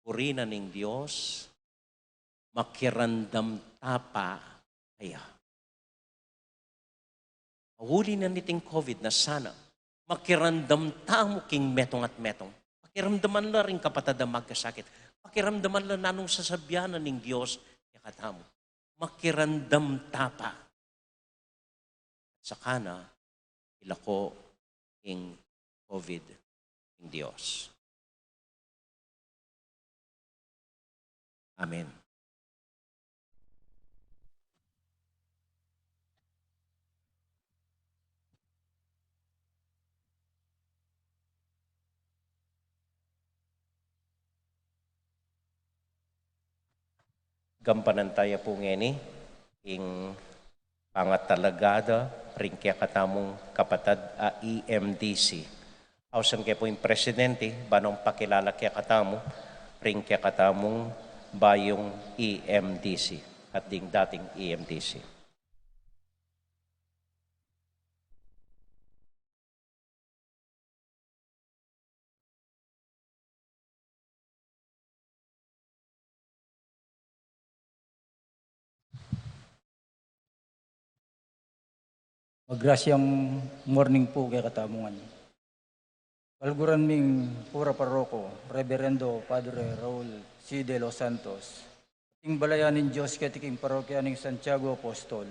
purina ng Diyos, makirandam tapa kaya. Mahuli na niting COVID na sana, makirandam tamo king metong at metong. Pakiramdaman la rin kapatid ang magkasakit. Pakiramdaman la nanong sasabyanan ng Diyos, yakatamo. Makirandam tapa. At saka na, ilako king COVID ng Diyos. Amen. Gampanantaya po ngeni, ing pangatalagada, rin kaya katamong kapatad a EMDC. Ausan kaya po yung presidente, banong pakilala kaya katamo, rin kaya katamong bayong EMDC at ding dating EMDC. Magrasyang morning po kay katamungan. Kalguran ming pura paroko, Reverendo Padre Raul C. de los Santos. Ting balayanin Diyos katiking parokya ng Santiago Apostol.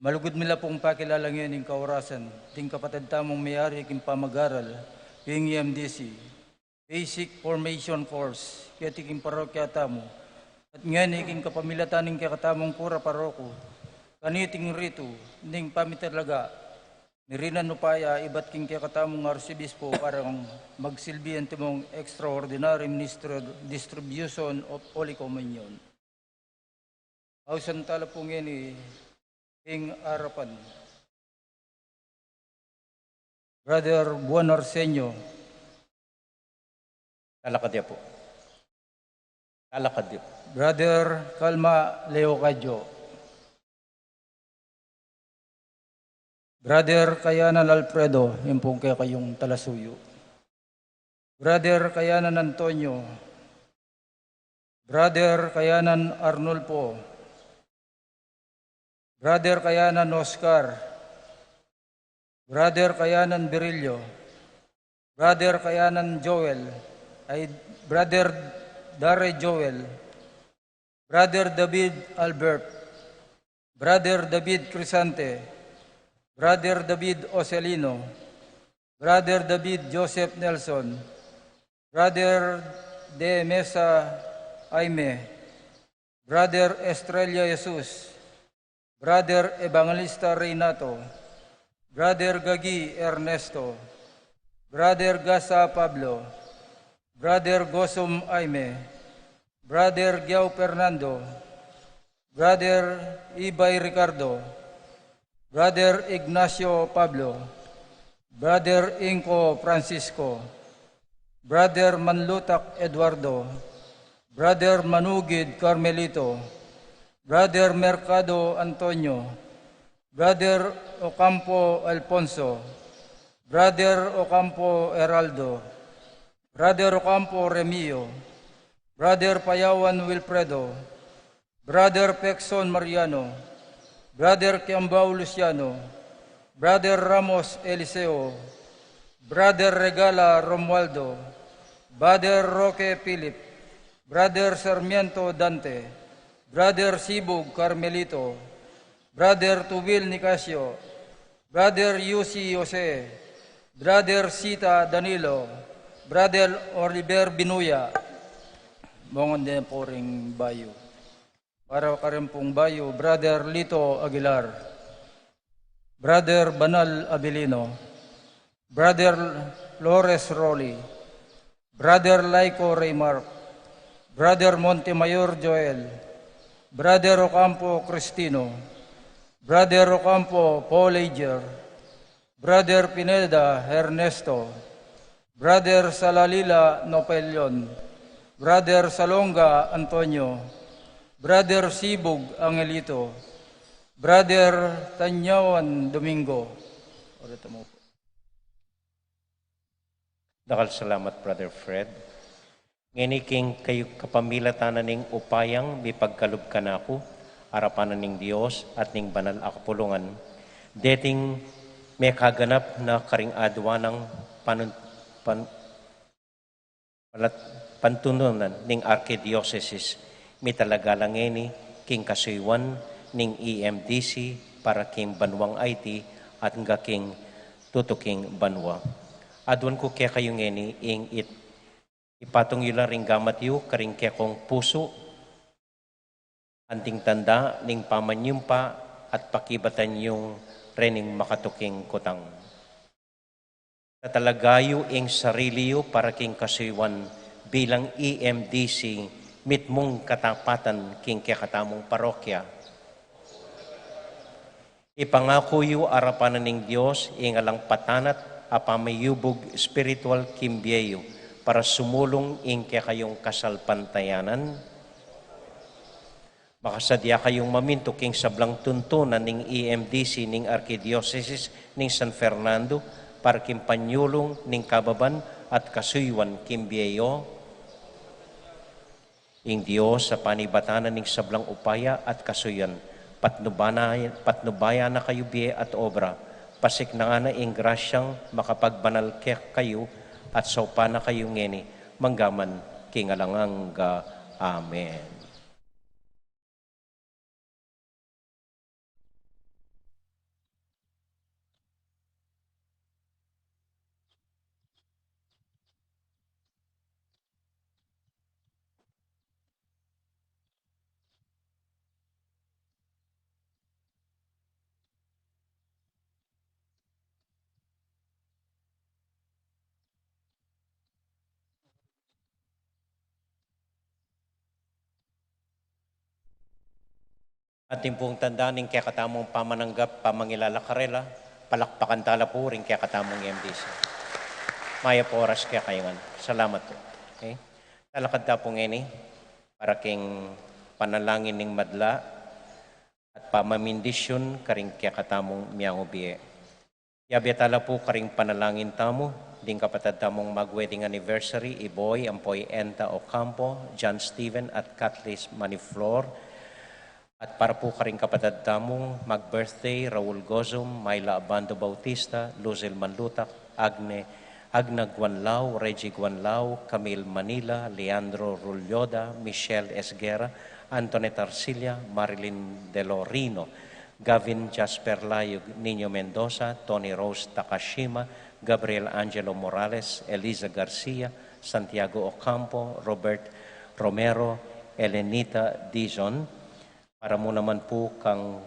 Malugod nila pong pakilala ngayon ng kaurasan, ting kapatid tamong mayari king pamagaral, yung EMDC, Basic Formation Course, katiking parokya tamo. At ngayon iking kapamilatan ng kakatamong pura paroko, kaniting rito, ning pamitalaga, nirinan upaya, iba't king kakatamong arcibispo parang magsilbihan timong extraordinary distribution of Holy Communion. Hausan tala po ngayon king arapan. Brother Buon Arsenio. Talakad niya po. Talakad niya. Brother Calma Leocadio. Brother Kayanan Alfredo, yung pong kaya kayong talasuyo. Brother Kayanan Antonio. Brother Kayanan Arnulfo. Brother Kayanan Oscar. Brother Kayanan Berillo. Brother Kayanan Joel. Brother Dare Joel. Brother David Albert. Brother David Crisante. Brother David Ocelino, Brother David Joseph Nelson, Brother De Mesa Aime, Brother Estrella Jesus, Brother Evangelista Reynato, Brother Gagi Ernesto, Brother Gasa Pablo, Brother Gosum Aime, Brother Giao Fernando, Brother Ibay Ricardo, Brother Ignacio Pablo, Brother Inco Francisco, Brother Manlutak Eduardo, Brother Manugid Carmelito, Brother Mercado Antonio, Brother Ocampo Alfonso, Brother Ocampo Heraldo, Brother Ocampo Remio, Brother Payawan Wilfredo, Brother Pexon Mariano, Brother Kiambao Luciano, Brother Ramos Eliseo, Brother Regala Romualdo, Brother Roque Philip, Brother Sarmiento Dante, Brother Sibug Carmelito, Brother Tubil Nicasio, Brother Yusi Jose, Brother Sita Danilo, Brother Oliver Binuya, mongon din po ring bayo. para karimpong bayo, Brother Lito Aguilar, Brother Banal Abilino, Brother Lores Rolly, Brother Laico Raymark, Brother Montemayor Joel, Brother Ocampo Cristino, Brother Ocampo Paul Ager, Brother Pineda Ernesto, Brother Salalila Nopelion, Brother Salonga Antonio, Brother Sibug Angelito, Brother Tanyawan Domingo. Ulit mo po. Dakal salamat, Brother Fred. Nginiking kayo kapamilatanan ning upayang mipagkalub ka na ako, arapanan ning Dios at ning banal akapulungan. Dating may kaganap na karing adwa ng pantununan ning Archdiocese, may talaga lang ini king kasuywan ning EMDC para king banwang IT at nga king tutuking banwa. Adwan ko kaya kayo ngeni ing ipatong yula ring gamat yu karing kaya kong puso anting tanda ning pamanyumpa at pakibatan yung rening makatuking kutang. Tatalagayo ing sarili yu para king kasuywan bilang EMDC mitmong katapatan king kaya katamong parokya. Ipangako yu arapanan ning Dios ingalang patanat apamayubog spiritual kimbyeyo para sumulong ing kaya kayong kasalpantayanan. Makasadya kayong maminto king sablang tuntunan ning EMDC ning Archdiocese ning San Fernando para kimpanyulong ning kababan at kasuywan kimbyeyo. Ing Dios sa panibatanan ning sablang upaya at kasuyan patnubaya na kayo biye at obra. Pasik na nga na ing grasyang makapagbanal kayo at saupa na kayo ngeni manggaman kingalangang Amen. Ating pong tandaaning kaya katamong pamananggap, pamangilala karela, palakpakan tala po rin kaya katamong MDC. Maya po oras kaya kayangan. Salamat po. Okay? Talakad ta pong ini, para king panalangin ning madla, at pamamindisyon karing kaya katamong miyang ubiye. Yabi tala po karing panalangin tamo, ding kapatid tamong mag-wedding anniversary, Iboy, Ampoy Enta Ocampo, John Steven at Kathleen Maniflor. At para po karing kapatid tamong mag-birthday, Raul Gozum, Myla Abando Bautista, Luzil Manlutak, Agna Guanlao, Reggie Guanlao, Camille Manila, Leandro Rulyoda, Michelle Esguera, Antoinette Arcilia, Marilyn Delorino, Gavin Jasper Layog, Nino Mendoza, Tony Rose Takashima, Gabriel Angelo Morales, Eliza Garcia, Santiago Ocampo, Robert Romero, Elenita Dizon. Para mo naman po kang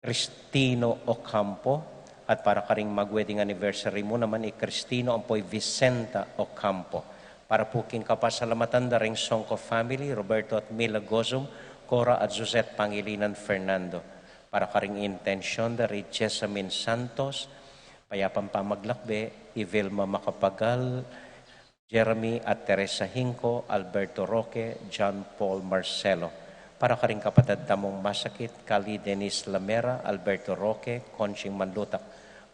Cristino Ocampo at para karing mag-wedding anniversary mo naman Cristino Ampoy Vicenta Ocampo. Para po king kapasalamatan da ring Songko family, Roberto at Mila Gozum, Cora at Josette Pangilinan Fernando. Para karing intensyon da rin Jessamine Santos, Payapang Pamaglakbe, Ivilma Macapagal, Jeremy at Teresa Hinco, Alberto Roque, John Paul Marcelo. Para karing kapatid tamong masakit, Kali Denise Lamera, Alberto Roque, Conching Manlutak.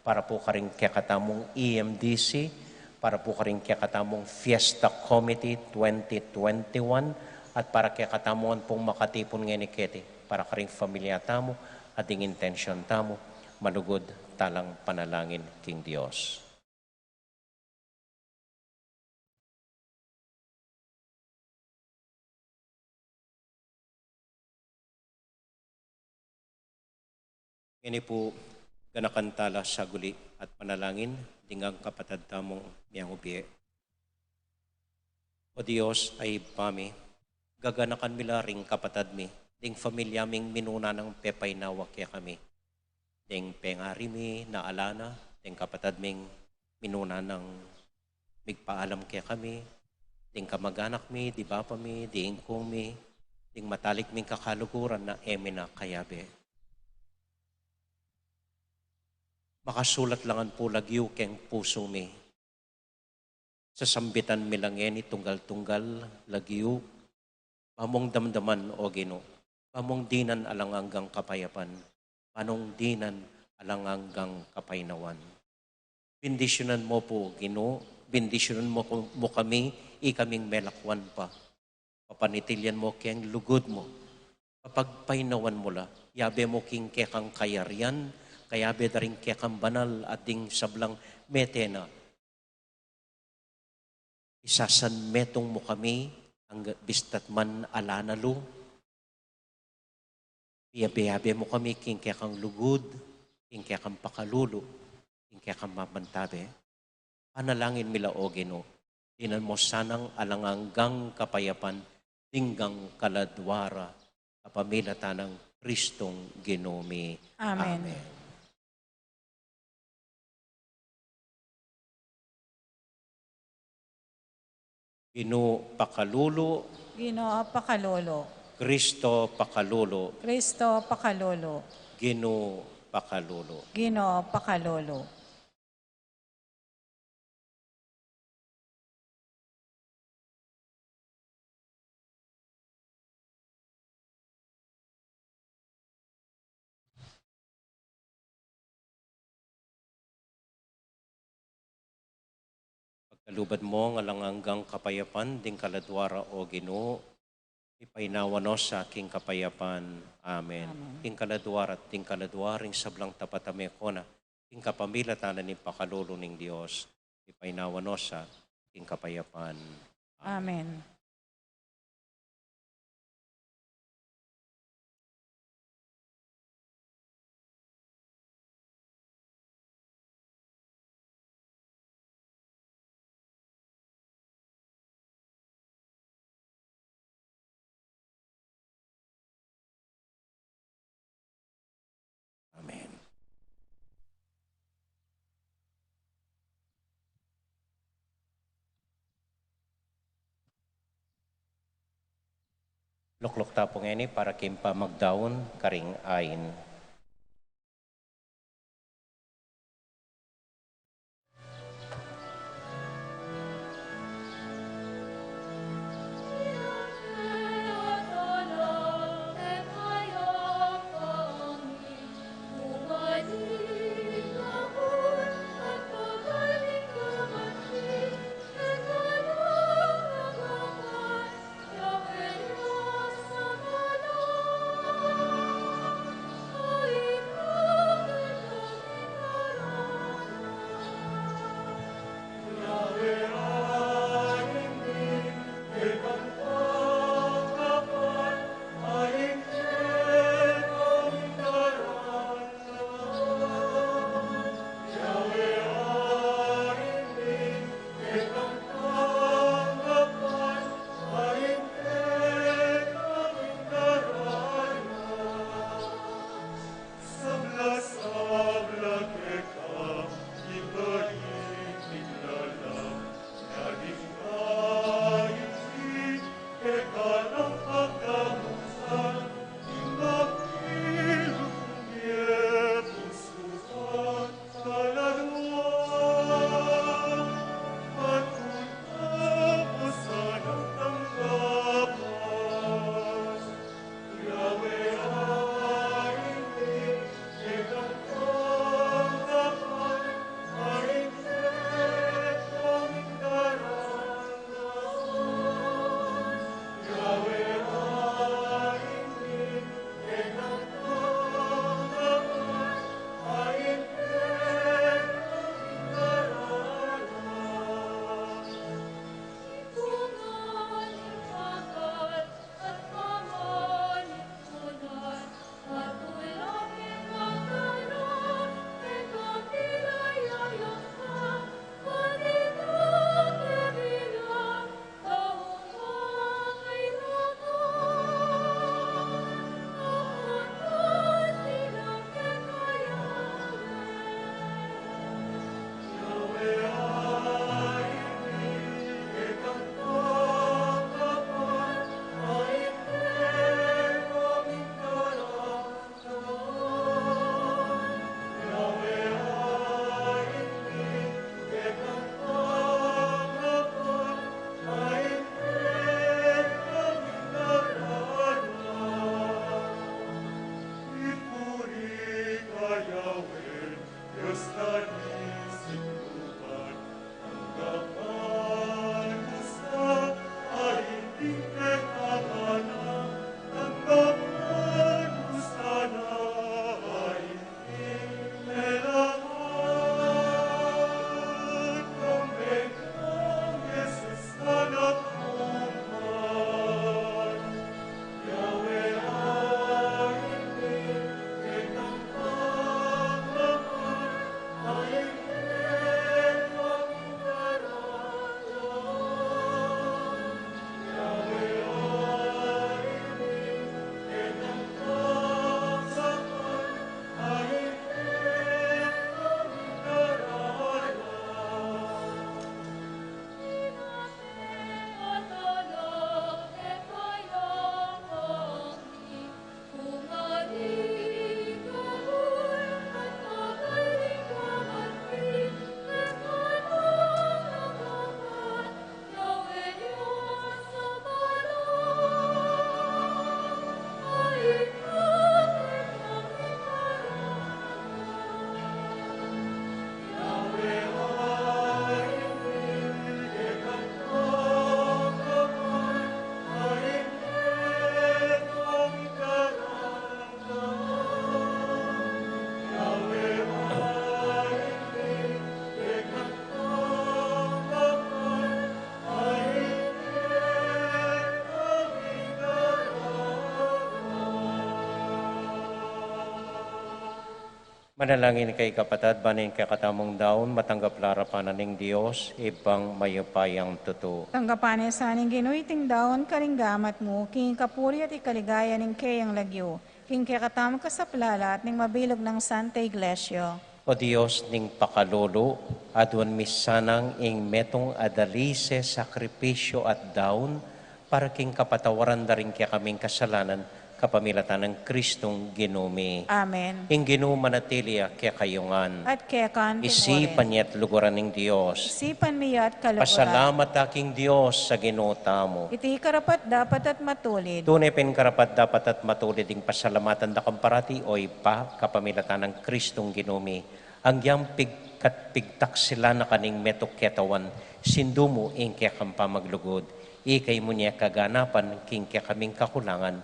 Para po karing kakatamong EMDC, para po karing kakatamong Fiesta Committee 2021, at para kakatamon pong makatipon ngayon ni Kete, para karing familia tamo, ating intensyon tamo, malugod talang panalangin king Dios. Ini po ganakantala sa guli at panalangin, dingang kapatid tamong miyang ubiye. O Diyos ay pami, gaganakan mila ring kapatid mi, ding familyaming minuna ng pepaynawa kaya kami. Ding pengarimi na alana, ding kapatad ming minuna ng migpaalam kaya kami, ding kamag-anak mi, di ba pa mi, ding kumi, ding matalik ming kakaluguran na eme na kayabe. Makasulat langan po lagyo keng puso mi. Sa sambitan mi langeni tunggal-tunggal lagyo, pamong damdaman o Gino, pamong dinan alang hanggang kapayapan, panong dinan alang hanggang kapaynawan. Bendisyonan mo po, Gino, bendisyonan mo kami, ikaming melakwan pa. Papanitilyan mo keng lugod mo. Papagpaynawan mo la, yabe mo king kekang kayarian, kayabe daring kekang banal at ding sablang metena. Isasan metong mo kami, ang bistat man alanalo. Yabe mo kami king kekang lugod, king kekang pakalulo, king kekang mamantabe. Panalangin mila o Gino, dinan mo sanang alanganggang kapayapan, tinggang kaladwara, kapamilata ng Kristong Ginome. Amen. Amen. Gino pakalulo, Ginoo pakalolo, Kristo pakalulo, Kristo pakalolo, Gino pakalulo. Ginoo pakalolo. Pagkalubad mo nga langanggang kapayapan, ding kaladwara o Ginoo, ipaynawa sa aking kapayapan. Amen. King kaladwara at ting kaladwaring sablang tapatame ko na, king kapamilatanan ni pakalulo ning Diyos, ipaynawa sa aking kapayapan. Amen. Amen. Luklok tapong ini para kimpa magdaon karing ain. Manalangin kay kapatad, banin kay katamong daon, matanggap larapanan ng Diyos, ibang mayupayang tuto. Tanggapan sa aning ginuiting daon karinggamat mo, king kapuri at ikaligaya ning kayang lagyo, king kakatam ka sa plala at ning mabilog ng Santa Iglesia. O Diyos ning pakalolo, adwan misanang ing metong adalise, sakripisyo at daon, para king kapatawaran da rin kaya kaming kasalanan, kapamilatan ng Kristong ginumi. Amen. Ing ginumanatilia kaya kayungan. At kekan Isipan niya at luguran ng Diyos. Isipan miya at kaluguran. Pasalamat aking Diyos sa ginota mo. Iti karapat dapat at matulid. Tunay pen karapat dapat at matulid ing pasalamatan da kamparati o ipa kapamilatan ng Kristong ginumi. Ang yang pigkat pigtak sila na kaning metok ketawan, sindumo ing kaya kang pamaglugod. Ikay mo niya kaganapan king kaya kaming kakulangan.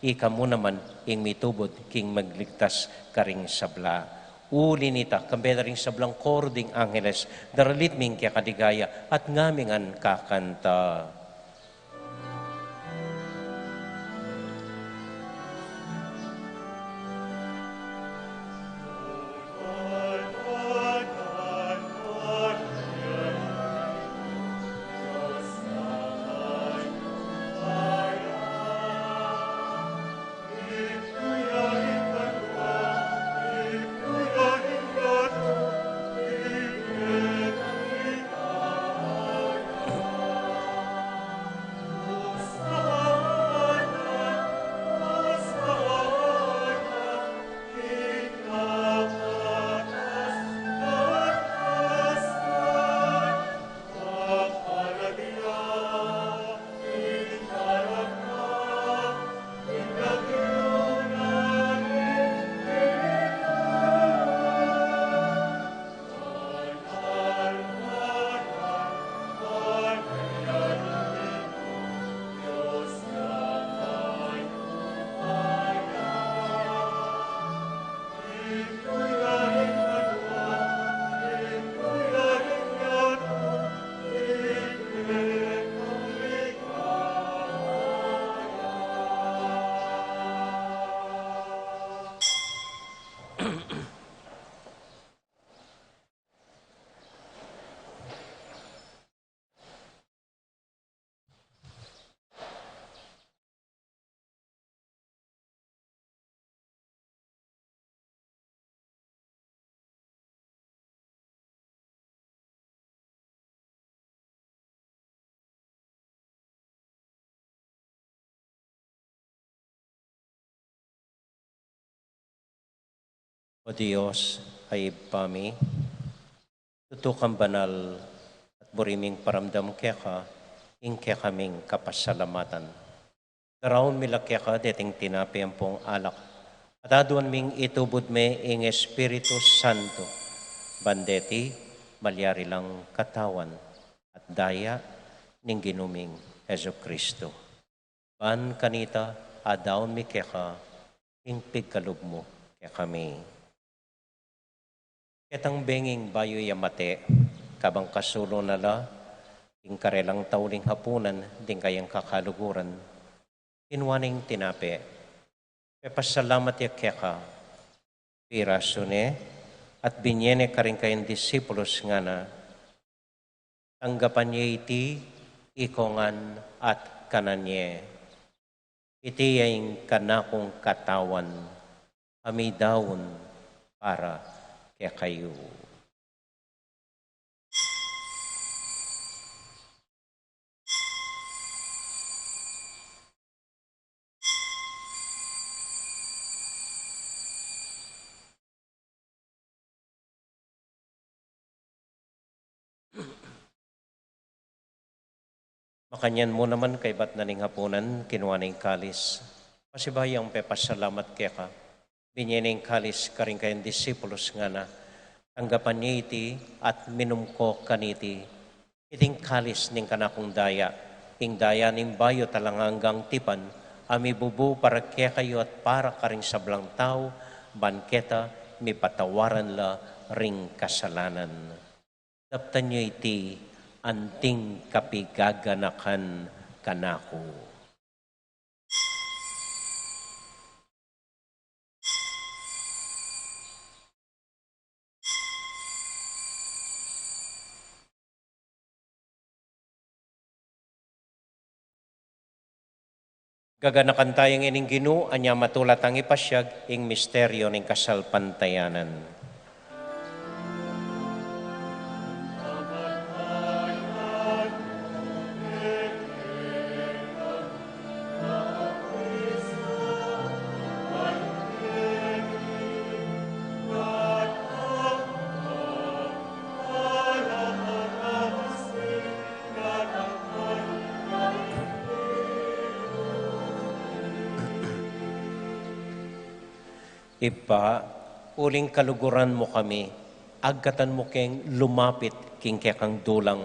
Ika mo naman ing mitubod king magligtas karing sabla. Uli nita, kambeda ring sablang kording angeles, daralit ming kaya kadigaya at ngamingan kakanta. O Diyos, ay pami, tutukang banal at buriming paramdam kaya ka, ing kaya kaming kapasalamatan. Daraon mila kaya ka, deting tinapi ang pong alak, at aduan ming itubod me ing Espiritu Santo, bandeti, malyari lang katawan, at daya ning ginuming Heso Kristo. Ban kanita, adaon mi kaya ka, ing pigkalub mo kaya kami. Ketang benging bayo yamate, kabang kasulo nala, ting karelang tauling hapunan, ding kayang kakaluguran, inwaning tinape, pepasalamat ya keka, pirasune, at binyene ka rin kayong disipulos nga na, tanggapan niya iti, ikongan at kananye, iti yung kanakong katawan, amidawon para kaya kayo. Makanyan mo naman kay ba't naning hapunan, kinuha ng kalis. Pasibayang pepasalamat kaya ka. Binyening kalis ka rin kayong disipulos nga na, tanggapan niya iti at minumko kaniti. Iting kalis ning kanakong daya, ing daya ning bayo talang hanggang tipan, ami bubu para kaya kayo at para ka rin sablang tao, banketa, mi patawaran la ring kasalanan. Daptan niyo iti, anting kapigaganakan kanako. Gaganakan tayong ining Ginoo, anya matulat ang ipasyag, ing misteryo ning kasalpantayanan. Ipa, uling kaluguran mo kami, agkatan mo keng lumapit king kang dulang,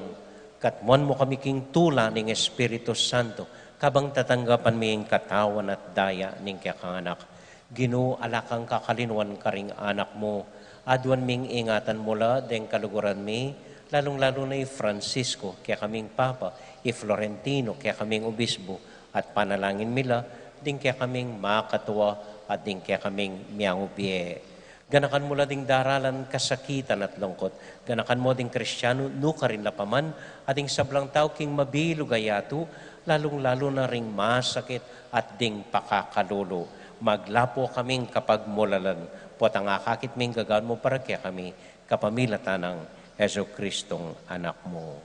katmuan mo kami king tula ning Espiritu Santo, kabang tatanggapan mi ing katawan at daya ning kang anak. Ginoo, alakang kakalinuan karing anak mo, adwan ming ingatan mula deng kaluguran mi, lalong-lalo na Francisco, kaya kaming Papa, Florentino, kaya kaming Obispo, at panalangin mila, ding kaya kaming makatuwa, at ding kaya kaming miyang ubiye. Ganakan mo ding daralan kasakitan at lungkot. Ganakan mo ding Kristiyano, nuka rin lapaman, at ding sablang tao king mabilog ayato, lalong-lalo na ring masakit at ding pakakalulo. Maglapo kaming kapag mulalan, pot ang akakit ming gagawin mo para kaya kami, kapamilatan ng Heso Kristong anak mo.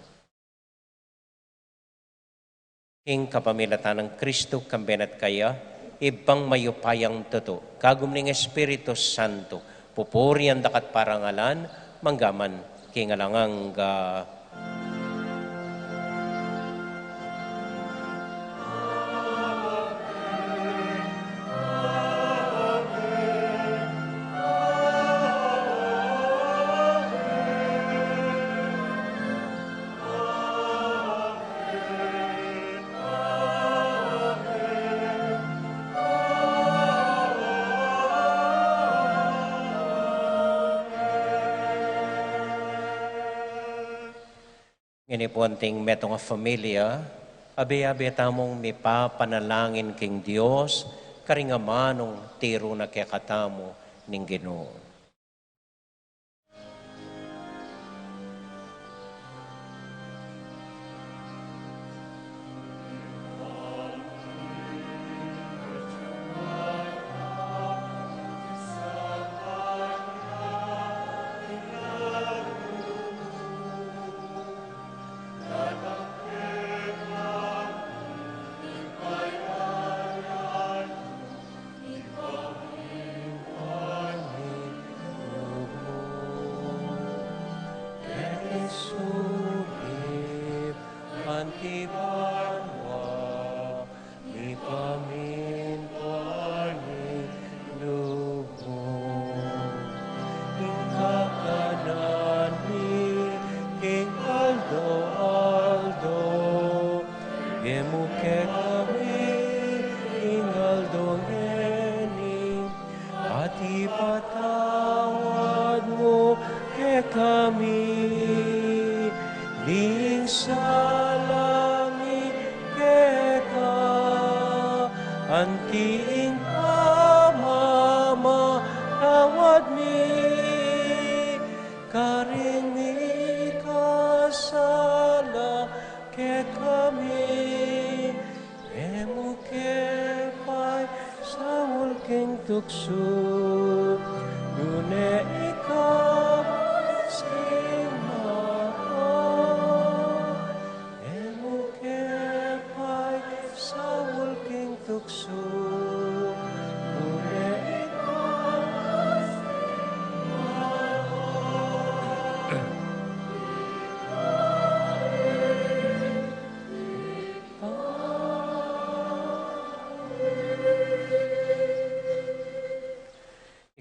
King kapamilatan ng Kristo, kambenat kaya, ibang mayupayang toto, kagum ning Espiritu Santo, pupuri ang dakat parangalan, manggaman, kingalangang Ngini po anting metong familia, abe-abe tamong mipapanalangin king Dios, karingamanong tiro na kaya katamo ning Ginoo. Antiing pamama tawad mi, karing mi kasala ke kami, emo ke pay sa ulking tukso, nune ikaw sing mata, emo ke pay sa ulking tukso.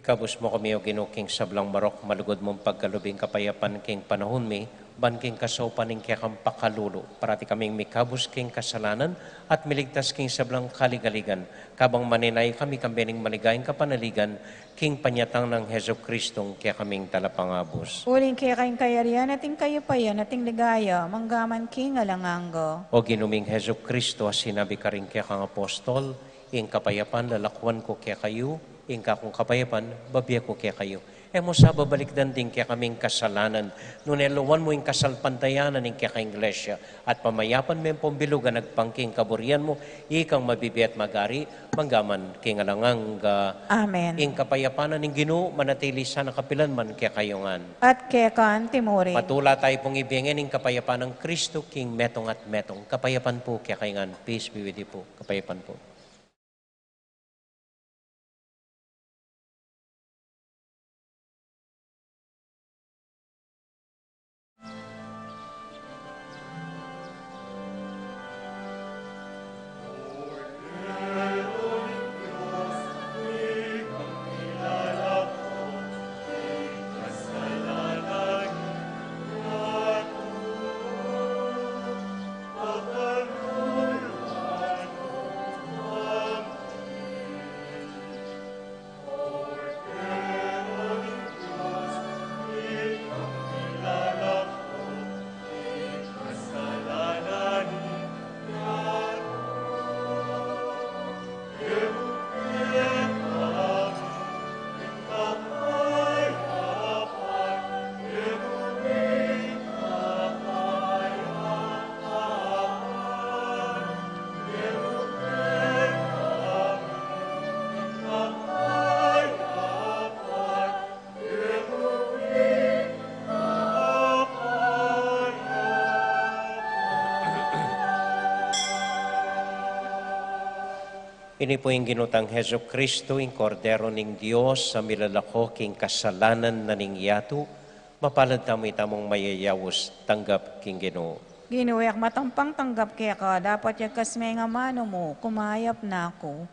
Ikabus mo kami o ginuking sablang marok, malugod mong pagkalubing kapayapan king panahon mi, ban king kasopaning kaya kang pakalulo, parati kaming mikabus king kasalanan at miligtas king sablang kaligaligan, kabang maninay kami kambening maligayang kapanaligan, king panyatang ng Heso Kristong kaya kaming talapangabos. Uling kaya kayong kayarian, ating kayapayan, ating ligaya, manggaman king alanganggo. O ginuming Heso Kristo, sinabi ka rin kaya kang apostol, ing kapayapan lalakwan ko kaya kayo, ing kakong kapayapan, babya ko kaya kayo. Emo sa babalikdan din kaya kaming kasalanan. Nuneluwan mo yung kasalpantayanan ng kaya kang iglesia. At pamayapan mo yung pambilugan nagpangking kaburian mo. Ikang mabibiat magari. Manggaman kingalangang Amen. ing kapayapanan ng Ginoo manatili sa nakapilan man kaya kayongan. At kekan timuri. Matula tayo pong ibigin ng kapayapan ng Kristo King metong at metong. Kapayapan po kaya kayongan. Peace be with you po. Kapayapan po. Ini po yung ginutang Heso Kristo, yung kordero ng Diyos, sa milalako king kasalanan na ning yato, mapalad tamo itamong mayayawos, tanggap king Ginoo. Ginuyak matampang tanggap kaya ka, dapat yung kasme nga mano mo, kumayap na ako.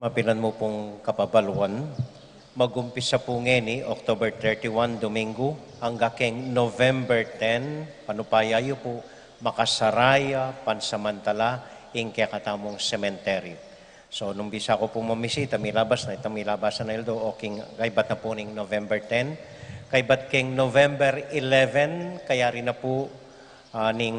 Mapilan mo pong kapabaluan, mag-umpisa po ngeni, October 31, Domingo, hanggang November 10, panupayayo po, makasaraya, pansamantala, ingke katamong sementeryo. So, nung bisa ko po mamisita, milabas na, itang milabasan na ildo, o king, kaibat na po ning November 10, Kay bat king November 11, kaya rin na po ning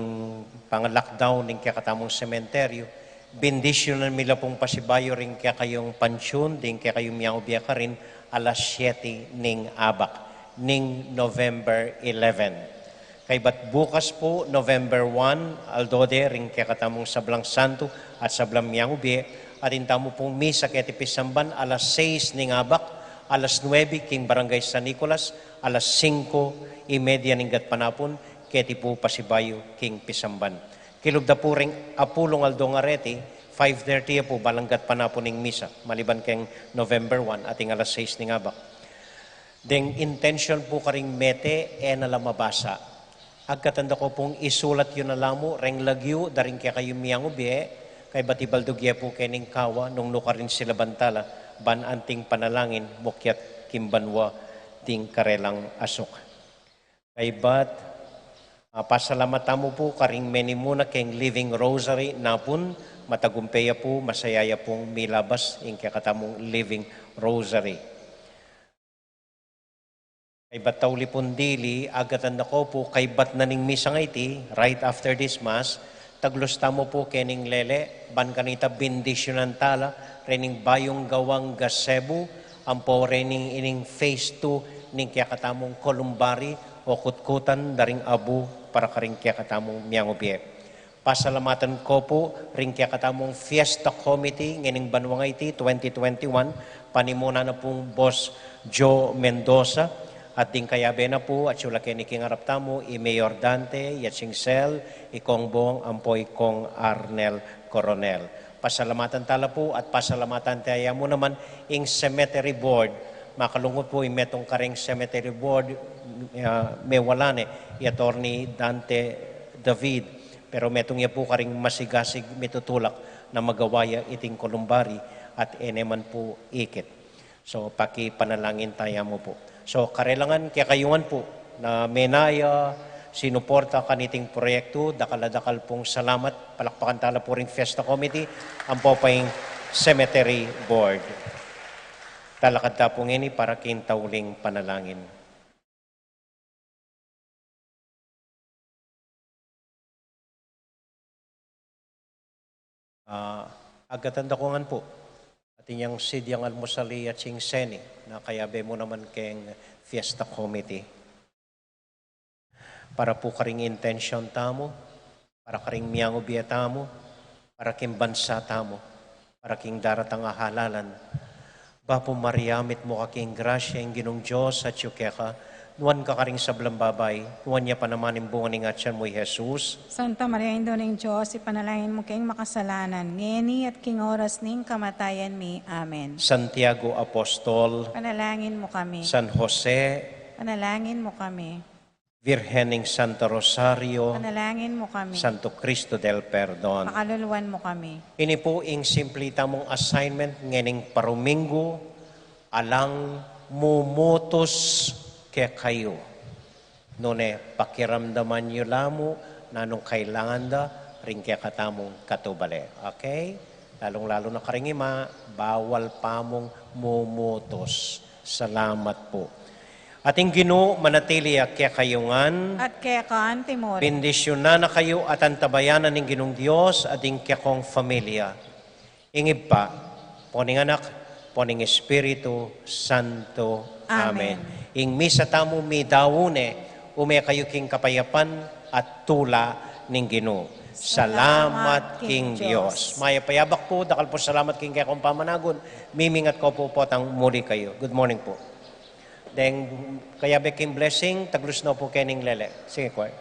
pang-lockdown ning kaya katamong sementeryo. Bendisyonan mila pong pasibayo rin kaya kayong pansyon, din kaya kayong miyang ubiya ka rin, alas 7 ning abak, ning November 11. Kay bat bukas po, November 1, aldode rin kaya katamong sablang santo at sablang miyang ubiya, at intamo pong misa kaya tipisamban, alas 6 ning abak, alas 9 king Barangay San Nicolas, alas 5:30 ning gatpanapon, keti po pasibayo king pisamban. Kilubda po ring apulong Aldo Ngarete, 5:30 po balanggat panapon ning misa, maliban keng November 1 ating alas 6 ning abak. Deng intention po karing mete nalamabasa. Agkatanda ko pong isulat yun na lamo, reng lagyo, daring kaya kayo miyang ubiye, kay batibaldugya po kening kawa, nung lukarin sila bantala, ban anting panalangin, mukyat kimbanwa, ting karelang asok. Kay bat, pasalamatan mo po karing meni muna keng Living Rosary napun, matagumpeya po, masayaya pong milabas, ing kaya katamong Living Rosary. Kay bat tauli pundili, agatan na ko po, kay bat naning misa nga iti, right after this mass, taglusta mo po kening lele, ban kanita bendisyonan tala, rening bayong gawang gasebu, ampo rening ining phase 2, ning kaya katamong kolumbari, o kutkutan, daring abu, para karing kaya katamong miyang ubye. Pasalamatan ko po, ring kaya katamong Fiesta Committee, ngining banwang iti, 2021, panimuna na pong Boss Joe Mendoza, at ding kayabe na po, at sula kini king arap tamo, i Mayor Dante, Yatsing Sel, ikong Bong, ampoy kong Arnel Coronel. Pasalamatan tala po, at pasalamatan tayo mo naman, ing cemetery board, makalungkot po imetong karing cemetery board, may walane, i Attorney Dante David, pero metong iya po karing masigasig mitutulak na magawaya iting kolumbari, at eneman po ikit. So, pakipanalangin tayo mo po. So, karelangan kaya kayungan po na menaya, sinuporta kaniting proyekto, dakal-dakal pong salamat, palakpakan tala po rin Fiesta Committee, ang popaying Cemetery Board. Talakad ta po ngini para kintauling panalangin. Agatanda ko ngan po. At inyang sidyang almusali at sing seni na kayabe mo naman keng Fiesta Committee. Para po karing intention tamo, para karing miyang ubiya tamo, para king bansa tamo, para king daratang ahalalan. Bapo mariamit mo kaking grasya ang ginong Diyos at yukeka, nuwan ka karing sablang babay, nuwan niya panamanin bunga ng atyan mo, Jesus. Santa Maria, Indo ng Diyos, ipanalangin mo kayong makasalanan, ngeni at king oras ning kamatayan mi. Amen. Santiago Apostol, Panalangin mo kami. San Jose, Panalangin mo kami. Virgening Santo Rosario, Panalangin mo kami. Santo Cristo del Perdon. Pakaluluwan mo kami. Ini po ing simple tamong assignment ngening paruminggo alang mumutos ke kayo. Nune pakiramdaman nyo lamo na nung kailangan da ring kaya katamong katubale. Okay? Lalong-lalo na karingima, bawal pa mong mumutos. Salamat po. Ating Ginoo manatili kaya kayungan. At kaya kaan, Timor. Bendisyon na kayo at antabayanan ng Ginong Diyos at ng kong familia. Ingib pa, poning anak, poning Espiritu Santo. Amen. Ing misa tamo mi dawune, umaya kayo king kapayapan at tula ng Ginoo. Salamat King Diyos. Maya payabak po, dakal po salamat King kaya kong pamanagon. Mimingat ko po potang muli kayo. Good morning po. Then, kaya beking blessing, taglus na po kening lele. Sige, choir.